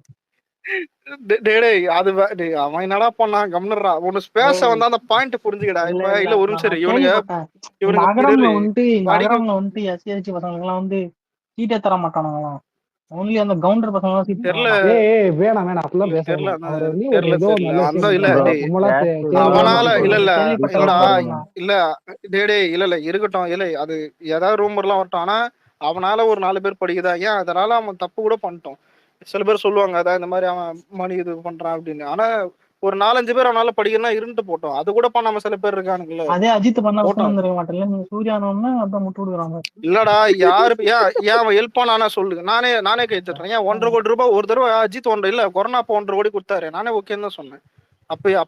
அவன் என்னடா பண்ணான்? கம்னர்ரா, ஒன்னு பேச வந்தா அந்த பாயிண்ட் புரிஞ்சுக்கடா. இப்ப இல்ல ஒரு நிமிஷம் இவனுங்க நகரம்ல வந்துட்டு எஸ்சி பசங்களுக்கு எல்லாம் வந்து சீட்டே தர மாட்டானுங்களாம். ஒன்லி அந்த கவுண்டர் பசங்க எல்லாம் சீட் தெரியல. வேணாம் அப்படிலாம் பேச தெரியல அவர் வந்து தெரியல ஏதோ நல்ல அந்த இல்ல அவனால இல்ல இருக்கட்டும். இல்ல அது ஏதாவது ரூமர் எல்லாம் வரட்டும். ஆனா அவனால ஒரு 4 பேர் படிக்குதா? ஏன் அதனால அவன் தப்பு கூட பண்ணிட்டோம். சில பேர் சொல்லுவாங்க அதான் இந்த மாதிரி அவன் மணி இது பண்றான் அப்படின்னு. ஆனா ஒரு 4-5 பேர் அவனால படிக்கணும்னா இருந்துட்டு போட்டோம். அது கூட பண்ணாம சில பேர் இருக்கானுங்களே. அதே அஜித் பண்ண இருக்க மாட்டேன்ல, நீங்க சூர்யானோம்னா அதான் முட்டு கொடுக்குறாங்க. இல்லடா யாரு ஏன் அவன் ஹெல்ப் பண்ணானா சொல்லுங்க, நானே கை தட்டுறேன். ஏன் 1.5 கோடி ரூபாய் ஒரு தடவை அஜித் இல்ல கொரோனா அப்ப 1.5 கோடி கொடுத்தாரு, நானே ஓகேன்னு தான் சொன்னேன்.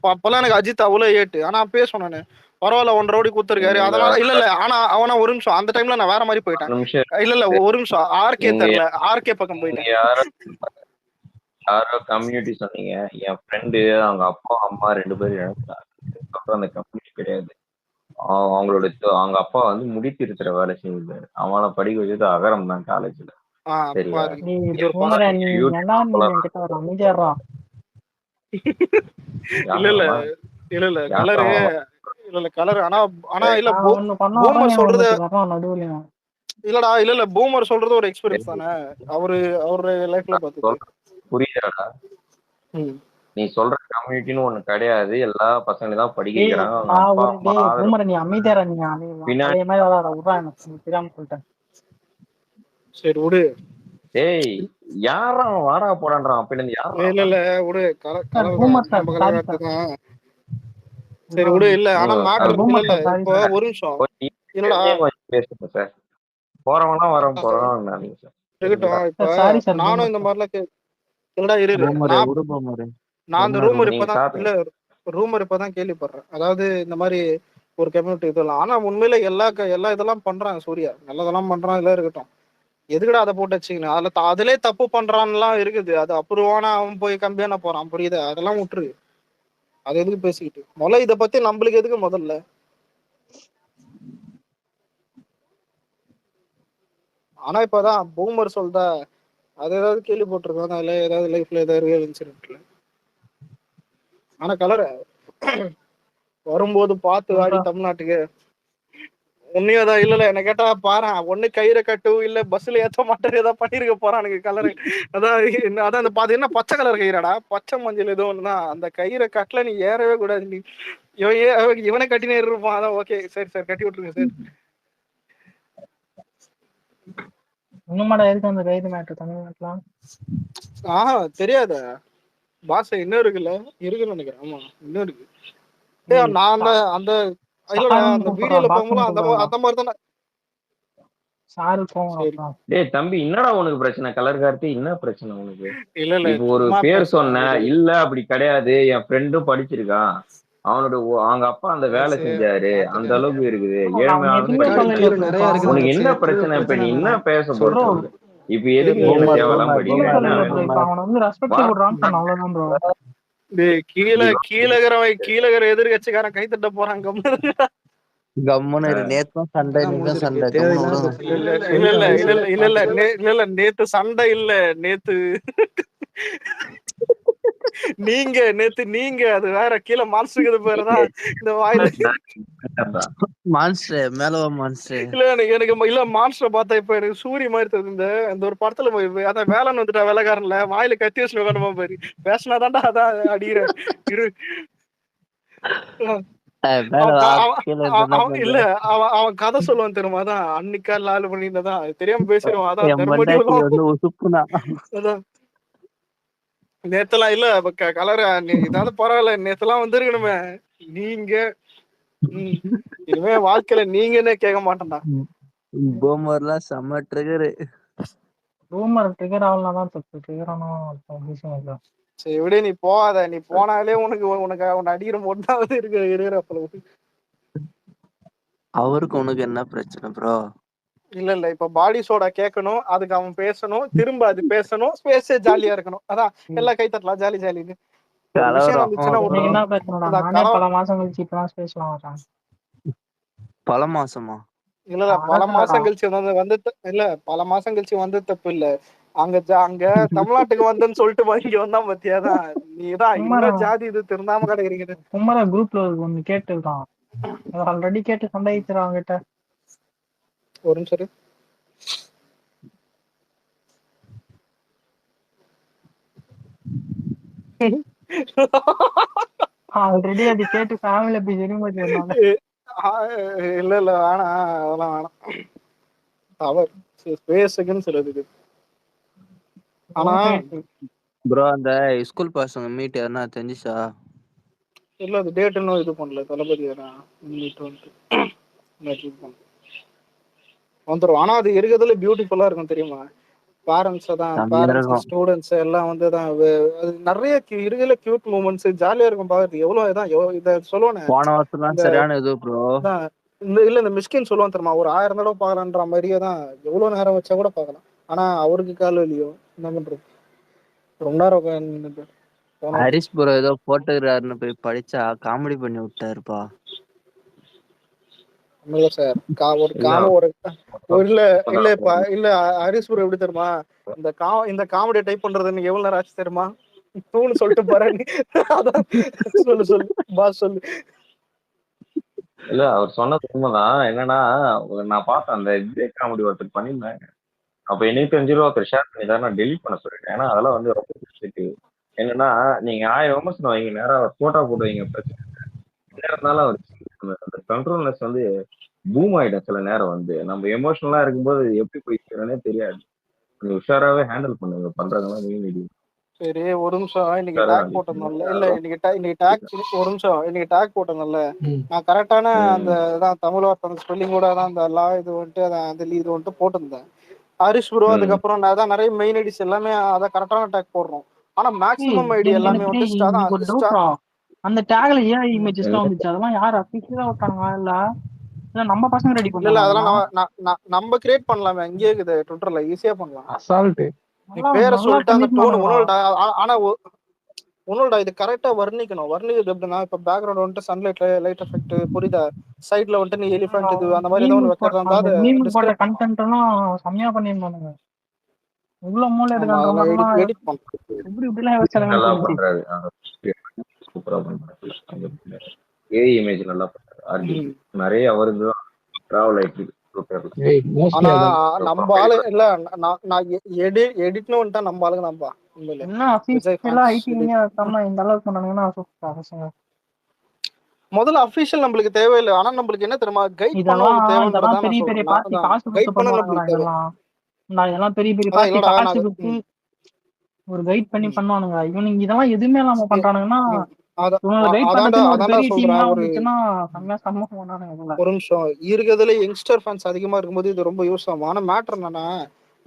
அப்பெல்லாம் எனக்கு அஜித் அவ்வளவு ஏட்டு. ஆனா அப்பயே சொன்னானு பரவாயில்ல 1.5 கோடி கொடுத்துருக்காரு. அதனால இல்ல ஆனா அவனா ஒரு நிமிஷம் அந்த டைம்ல நான் வேற மாதிரி போயிட்டேன். இல்ல ஒரு நிமிஷம் ஆர்கே தெரியல, ஆர்கே பக்கம் போயிட்டேன். யாரோ கம்யூனிட்டி சொன்னீங்க. என் ஃப்ரெண்டு அவங்க அப்பா அம்மா 2 பேரும் இழந்தாங்க. அந்த கம்யூனிட்டி கிடையாது. அவங்க அப்பா வந்து முடி திருத்துற வேலை செஞ்சாரு. அவனை படிக்க வச்சது அகரம் தான் காலேஜ்ல. சரியா? இல்ல கலரு ஆனா இல்ல பூமர் சொல்றது இல்லடா. இல்ல பூமர் சொல்றது ஒரு எக்ஸ்பீரியன்ஸ் தானே. அவரு லைஃப்ல பாத்துட்டு புரியுதாடா? நீ சொல்ற கம்யூனிட்டின்னு ஒண்ணு கிடையாது. எல்லா பசங்களும் தான் படிக்க வைக்கிறாங்க. நீ அமைதியா சரி விடு. ஏய் யாரா வாடா போடான்றான் அப்ப இருந்து யாரா? இல்ல விடு, சரி விடு. இல்ல ஆனா மேட்டர் இல்ல இப்போ ஒரு நிமிஷம் என்னடா பேசுங்க சார். போறவனா வரோம் போறோம் இருக்கட்டும். இப்ப நானும் இந்த மாதிரிலாம் இல்லடா இரு, நான் அந்த ரூமர் இப்பதான் கேள்விப்படுறேன். அதாவது இந்த மாதிரி ஒரு கம்யூனிட்டி இதெல்லாம். ஆனா உண்மையில எல்லா இதெல்லாம் பண்றாங்க. சூர்யா நல்லதெல்லாம் பண்றான். இதெல்லாம் இருக்கட்டும், எதுக்கடா அதை போட்டு வச்சுக்கணும்? அதுலயே தப்பு பண்றான்லாம் இருக்குது. அது அப்ரூவான அவன் போய் கம்பியான போறான், புரியுது? அதெல்லாம் விட்டுரு. அது எதுக்கு பேசிக்கிட்டு முதல்ல இதை பத்தி நம்மளுக்கு எதுக்கு முதல்ல? ஆனா இப்பதான் பூமர் சொல்றா அது ஏதாவது கேள்வி போட்டிருக்கோம் அதுல ஏதாவது லைஃப்ல ஏதாவது இன்சிடென்ட்ல. ஆனா கலர் வரும்போது பார்த்து வாடி தமிழ்நாட்டுக்கு உன்னையும் அதான் இல்ல என்ன கேட்டா பாரு ஒண்ணு கயிறை கட்டு இல்ல பஸ்ல ஏற்ற மாட்டேன் ஏதாவது பண்ணிருக்க போறானுங்க கலரு. அதான் அந்த பாது என்ன பச்சை கலர் கயிறாடா, பச்சை மஞ்சள் ஏதோ ஒண்ணுதான். அந்த கயிறை கட்டல நீ ஏறவே கூடாது. நீ இவனை கட்டினே இருப்பான். அதான் ஓகே சரி சார் கட்டி விட்டுருங்க சார். இன்னுமாடா இருக்கு அந்த கைது மேட்டர் தமிழ்நாட்டுல? தெரியாத பாஷை இன்னும் இருக்குல்ல, இருக்குன்னு நினைக்கிறேன். ஆமா இன்னும் இருக்கு. நான் அந்த அந்த இல்லடா அந்த வீடியோல போகும்போது அந்த மாதிரி தானே. டேய் தம்பி என்னடா உனக்கு பிரச்சனை? கலர் கார்த்தி என்ன பிரச்சனை உனக்கு? இல்ல இல்ல இப்போ ஒரு பேர் சொன்ன இல்ல அப்படி கிடையாது, என் ஃப்ரெண்டும் படிச்சிருக்கான், அவனோட அவங்க அப்பா அந்த வேலை செஞ்சாரு, அந்த அளவுக்கு இருக்குது, ஏழ்மையான உனக்கு என்ன பிரச்சனை? இப்ப நீ என்ன பேச போற? இப்ப எதுக்கு நீ என்ன தேவையில்லாம கீழகர எதிர்கட்சிக்காரன் கை தட்ட போறாங்க. நேத்து சண்டை இல்ல நேத்து சண்டை இல்ல, நேத்து நீங்க அது வேற. கீழே மான்ஸ்டருக்கு பேருதான் இந்த வாயில மான்ஸ்டர் மேலவா மான்ஸ்டர் இல்ல எனக்கு இல்ல மான்ஸ்டர் பார்த்தா இப்ப எனக்கு சூரிய மாதிரி தெரியுது. இந்த ஒரு படத்துல அதான் வேலைன்னு வந்துட்டா வேலைக்காரன்ல வாயில கத்தி வச்சு உட்காந்துமா பாரு, பேசினாதான்டா அதான் அடிக்கிற இரு. இல்ல அவன் கதை சொல்லுவான் தெரியுமா, அதான் அன்னிக்கா லாலு பண்ணிதான் தெரியாம பேசிடுவான். அதான் நேத்தெல்லாம் இல்ல கலர இதாவது பரவாயில்ல, நேத்தெல்லாம் வந்துருக்கணுமே நீங்க. இனிமே வாழ்க்கையில நீங்கன்னே கேட்க மாட்டேன்டா. பூமர்லாம் செம்ம ட்ரிகர். பூமர் ட்ரிகர் ஆகலாம் தப்பு, ட்ரிகர் ஆனா சரி விட, நீ போகாத. நீ போனாலே உனக்கு அடிக்கிற ஒன்றாவது இருக்கிற அப்ப. அவருக்கு உனக்கு என்ன பிரச்சனை ப்ரோ? இல்ல இப்ப பாடி சோடா கேட்கணும், அதுக்கு அவன் பேசணும், திரும்ப அது பேசணும், ஸ்பேஸே ஜாலியா இருக்கணும். அதான் எல்லாம் கை தட்டலாம் ஜாலி ஜாலின்னு. பல மாசம் கழிச்சு இப்பதான் ஸ்பேஸ் வாங்குறான். பல மாசமா? இல்ல பல மாசம் கழிச்சு வந்து இல்ல பல மாசம் கழிச்சு வந்து தப்பு இல்ல. அங்க தமிழ்நாட்டுக்கு வந்தேன்னு சொல்லிட்டு இங்க வந்தா பத்தியாதான் நீதான் இன்னும் ஜாதி இது திருந்தாம கிடைக்கிறீங்க. குமரா குரூப்ல ஒண்ணு கேட்டுருக்கான், ஆல்ரெடி கேட்டு சண்டை அவங்க கிட்ட. ஒரு நிமிஷம் ஆல்ரெடி அது கேட்டு ஃபேமிலில போய் தெரியும்போது இல்ல வேணாம், அதெல்லாம் வேணாம். அவர் ஸ்பேஸுக்குன்னு சொல்லுது. ஆனா ப்ரோ அந்த ஸ்கூல் பசங்க மீட் எதனா தெரிஞ்சுச்சா? இல்ல அது டேட் இன்னும் இது பண்ணல. தளபதி வந்துடும். ஆனா அது இருக்கிறதுல பியூட்டிஃபுல்லா இருக்கும் தெரியுமா? பேரண்ட்ஸ் தான், பேரண்ட்ஸ் ஸ்டூடெண்ட்ஸ் எல்லாம் வந்து தான் நிறைய இருக்கிறதுல கியூட் மூமெண்ட்ஸ் ஜாலியா இருக்கும் பாக்குறதுக்கு. எவ்வளவு இதான் இதை சொல்லுவானே போன வருஷம் சரியான இது ப்ரோ. இல்ல இந்த மிஸ்கின் சொல்லுவான் தெரியுமா, ஒரு 1000 தடவை பாக்கலான்ற மாதிரியே தான். எவ்வளவு நேரம் வச்சா கூட பாக்கலாம். ஆனா அவருக்கு கால இல்லையோ என்ன பண்றது, ரொம்ப நேரம். ஹரிஷ் ப்ரோ ஏதோ போட்டோகிராஃபர்னு போய் படிச்சா காமெடி பண்ணி விட்டாருப்பா. இல்ல சார் இல்ல ஹரிஷ் ப்ரோ எப்படி தெரியுமா, இந்த காமெடி டைப் பண்றது நீங்க எவ்வளவு நேரம் ஆச்சு தெரியுமா தூணு சொல்லிட்டு பாருங்க. அதான் சொல்லு பாஸ் சொல்லு. இல்ல அவர் சொன்னது உண்மைதான். என்னன்னா நான் பார்த்தேன் அந்த விஜய் காமெடி ஒருத்தர் பண்ணியிருந்தாங்க. அப்ப என்னைக்கு தெரிஞ்சிடும் ஒருத்தர் ஷேர் பண்ணி நான் டெலிட் பண்ண சொல்லிட்டேன். ஏன்னா அதெல்லாம் வந்து ரொம்ப சென்சிட்டிவ். என்னன்னா நீங்க 1000 விமர்சனம் வைங்க, நேரம் போட்டோ போட்டு வைங்க, பிரச்சனை நேரம்னால அந்த கண்ட்ரோல்னஸ் வந்து பூம் ஆயிடும். சில நேரம் வந்து நம்ம எமோஷனலா இருக்கும்போது எப்படி போய் சேரனே தெரியாது. கொஞ்சம் உஷாராவே ஹேண்டில் பண்ணுங்க பண்றதெல்லாம் மீன். சரி ஒரு நிமிஷம், இன்னைக்கு டேக் போட்டதுனால இல்ல இன்னைக்கு டேக் ஒரு நிமிஷம் இன்னைக்கு டேக் போட்டதுனால நான் கரெக்டான அந்த தமிழ் வார்த்தை ஸ்பெல்லிங் கூட தான் அந்த லா இது வந்துட்டு அந்த இது வந்துட்டு போட்டிருந்தேன். ஹரிஷ் ப்ரோ அதுக்கப்புறம் நான் தான் நிறைய மெயின் ஐடிஸ் எல்லாமே அதை கரெக்டான டேக் போடுறோம். ஆனா மேக்ஸிமம் ஐடி எல்லாமே வந்து அந்த டேக்ல ஏஐ இமேஜஸ் தான் வந்துச்சு. அதெல்லாம் யார் அபிஷியலா விட்டாங்க? இல்ல நம்ம பசங்க ரெடி பண்ணல. இல்ல அதெல்லாம் நம்ம கிரியேட் பண்ணலாமே, அங்கேயே இருக்குது ட்விட்டர்ல ஈஸியா பண்ணலாம். அசால்ட் நீ பேரை சொல்லிட்டு அந்த டோன் உணவுடா. ஆனா உன்னோட இது கரெக்டா வர்ணிக்கணும். வர்ணிக்கிறது எப்படின்னா, இப்ப பேக்ரவுண்ட் வந்துட்டு சன்லைட் லைட் எஃபெக்ட் புரியுதா? சைட்ல வந்துட்டு நீ எலிஃபென்ட் இது அந்த மாதிரி ஏதோ ஒன்று வைக்கிறதா இருந்தா அந்த அதை மீமுக்கு போட்ட டிஸ்கிரைப் பண்ணணும். கண்டென்ட் எல்லாம் செம்மையா பண்ணியிருந்தானுங்க. எவ்வளவு மூளை ஆமா எடுக்கான்ற அதெல்லாம் மாதிரிலாம் எடிட் பண்ணணும். இப்படிலாம் யோசிச்சாலுமே நல்லா தெரிஞ்சு. பண்றாரு. சூப்பரா பண்றாரு. ஏஐ இமேஜ் நல்லா பண்றாரு. ஆர்டி ம். நிறைய அவருக்கு டிராவல் ஆயிட்டு ட்விட்டர்ல. ஏய் மோஸ்ட்லி ஆனா அதான் நம்ம ஆளு இல்ல, நான் எடிட்னு வந்துட்டா நம்ம ஆளுங்க தான்ப்பா உண்மையிலே. என்ன விஜய் அஃபீஷியலா ஃபேன்ஸ் ஐடிவிங்க வைக்காம இந்த அளவுக்கு பண்ணாங்கன்னா சூப்பர் பசங்க. முதல்ல அபிஷியல் நம்மளுக்கு தேவையில்லை. ஆனா நம்மளுக்கு என்ன தெரியுமா, கைட் பண்ண இதெல்லாம் ஒண்ணு தேவைன்றதா இதெல்லாம் நான் பெரிய பெரிய சொல்றேன். பார்ட்டி அதான் காசு கொடுத்து கைட் பண்ண பண்ணுவானுங்கடா. நம்மளுக்கு தேவை. இதெல்லாம் பெரிய பெரிய அதான் பார்ட்டி இல்லடா காசு நான் கொடுத்து ஒரு கைட் பண்ணி பண்ணுவானுங்க. இவனுங்க இதெல்லாம் எதுவுமே இல்லாம பண்றானுங்கன்னா இவங்களை கைட் அதான்டா பண்றதுன்னு ஒரு அதான்டா பெரிய டீம் சொல்றேன். எல்லாம் ஒரு வந்துச்சுன்னா செம்மையா சம்பவம் பண்ணானுங்க இதுல. ஒரு நிமிஷம் இருக்கிறதுல யங்ஸ்டர் ஃபேன்ஸ் அதிகமா இருக்கும்போது இது ரொம்ப யூஸ் ஆகும். ஆனா மேட்டர் என்னன்னா,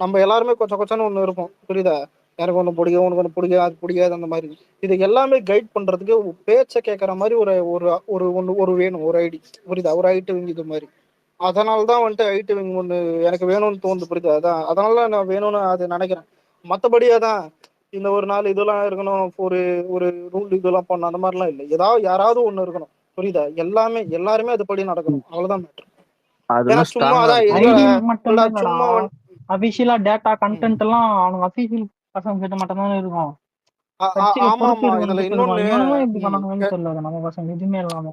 நம்ம எல்லாருமே கொஞ்சம் கொஞ்சம் ஒண்ணு இருக்கும் புரியுதா? எனக்கு ஒண்ணு பிடிக்கும், உனக்கு ஒண்ணு பிடிக்கும், அது பிடிக்காது அந்த மாதிரி. இது எல்லாமே கைட் பண்றதுக்கு பேச்சை கேட்கற மாதிரி ஒரு ஒரு ஒரு ஒண்ணு ஒரு வேணும், ஒரு ஐடி புரியுதா? ஒரு ஐடி இது மாதிரி. அதனாலதான் வந்துட்டு ஐடி விங் ஒண்ணு எனக்கு வேணும்னு தோணுது புரியுதா? அதான் அதனால நான் வேணும்னு அது நினைக்கிறேன். மத்தபடி அதான் இந்த ஒரு நாள் இதெல்லாம் இருக்கணும், ஒரு ஒரு ரூல் இதெல்லாம் பண்ணணும் அந்த மாதிரிலாம் இல்லை. ஏதாவது யாராவது ஒண்ணு இருக்கணும் புரியுதா? எல்லாருமே அதுபடி நடக்கணும், அவ்வளவுதான் மேட்டர். ஏன்னா அதெல்லாம் சும்மா ஸ்ட்ராங்கா அதான் இருக்கும். இல்லடா ஐடி மட்டுமே இல்லடா இல்லடா, சும்மா அபிஷியலா டேட்டா கண்டென்ட் எல்லாம் அவனுங்க அபிஷியல் பசங்க கிட்ட மட்டும் தான் இருக்கும். கட்சியில ஆமா பொறுப்பு ஆமா இருக்கவங்க இதுல கிட்ட இருக்கும். இன்னொன்னு இவனுங்களும் எப்படி பண்ணானுங்கன்னு தெரியல நம்ம பசங்க எதுவுமே இல்லாம.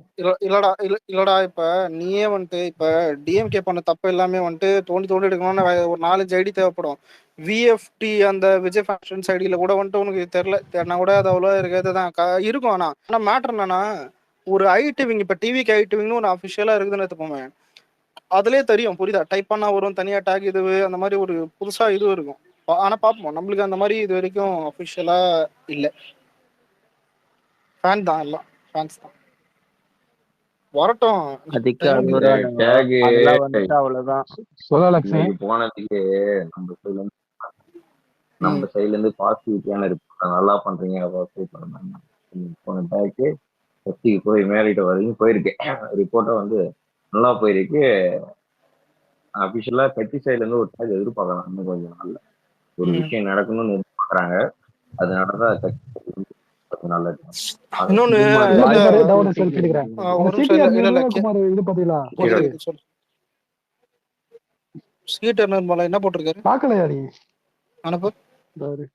இல்லடா இப்ப நீயே வந்துட்டு இப்ப டிஎம்கே பண்ண தப்பு எல்லாமே வந்துட்டு தோண்டி தோண்டி எடுக்கணும்னு ஒரு 4-5 ஐடி தேவைப்படும். விஎஃப்டி அந்த விஜய் ஃபேஷன்ஸ் ஐடியில கூட வந்துட்டு உனக்கு தெரியல தேடினா கூட அது அவ்வளோ இருக்கிறதுதான் இருக்கும். ஆனா மேட்டர் என்னன்னா, ஒரு ஐடிவிங் இப்ப டிவிக்கு ஐடிவிங்னு ஒரு அஃபிஷியலா இருக்குதுன்னு எடுத்துப்போமே, அதுலயே தெரியும் புரியுதா? டைப் பண்ணா வரும் தனியா டேக் இது அந்த மாதிரி ஒரு புதுசா இது இருக்கும். ஆனா பாப்போம், நம்மளுக்கு அந்த மாதிரி இது வரைக்கும் அஃபிஷியலா இல்ல. ஃபேன் தான், எல்லாம் ஃபேன்ஸ் தான். வரட்டும் அதுக்கு டைம் அது இருக்கு. வருவானுங்க. டேக் அதெல்லாம் வந்துட்டு அவ்வளவுதான். சொல்லலட்சுமி. இன்னைக்கு போனதுக்கு நம்ம சைட்ல இருந்து ம். நம்ம சைட்ல இருந்து பாசிட்டிவிட்டியான ரிப்போர்ட் நல்லா பண்றீங்க சூப்பர் போன டேக்கு ஃபர்ஸ்ட்டுக்கு போய் மேலிட்ட வரைக்கும் போயிருக்கு. ரிப்போர்ட்டை வந்து நல்லா போயிருக்கு. அபிஷியலா கட்சி சைட்ல இருந்து ஒரு டேக் எதிர்பார்க்கலாம். இன்னும் கொஞ்சம் நாள்ல ஒரு ம். விஷயம் நடக்கணும்னு எதிர்பார்க்கறாங்க. அதனாலதான் கட்சி side ல இருந்து கொஞ்சம் நல்ல அது இன்னொன்னு குமார் இல்ல இல்ல, பாரு டவுட் சொல்லி கேட்டுக்கிறேன். அந்த ஒரு நிமிஷம் இல்ல சிடிஆர் இல்ல இல்ல குமார் இது பாத்தீங்களா இது போஸ்ட்? இது சொல்லு. ஸ்கீட்டர் நிர்மலா என்ன போட்டிருக்காரு? பாக்கலையா நீ? அனுப்பு, பாரு.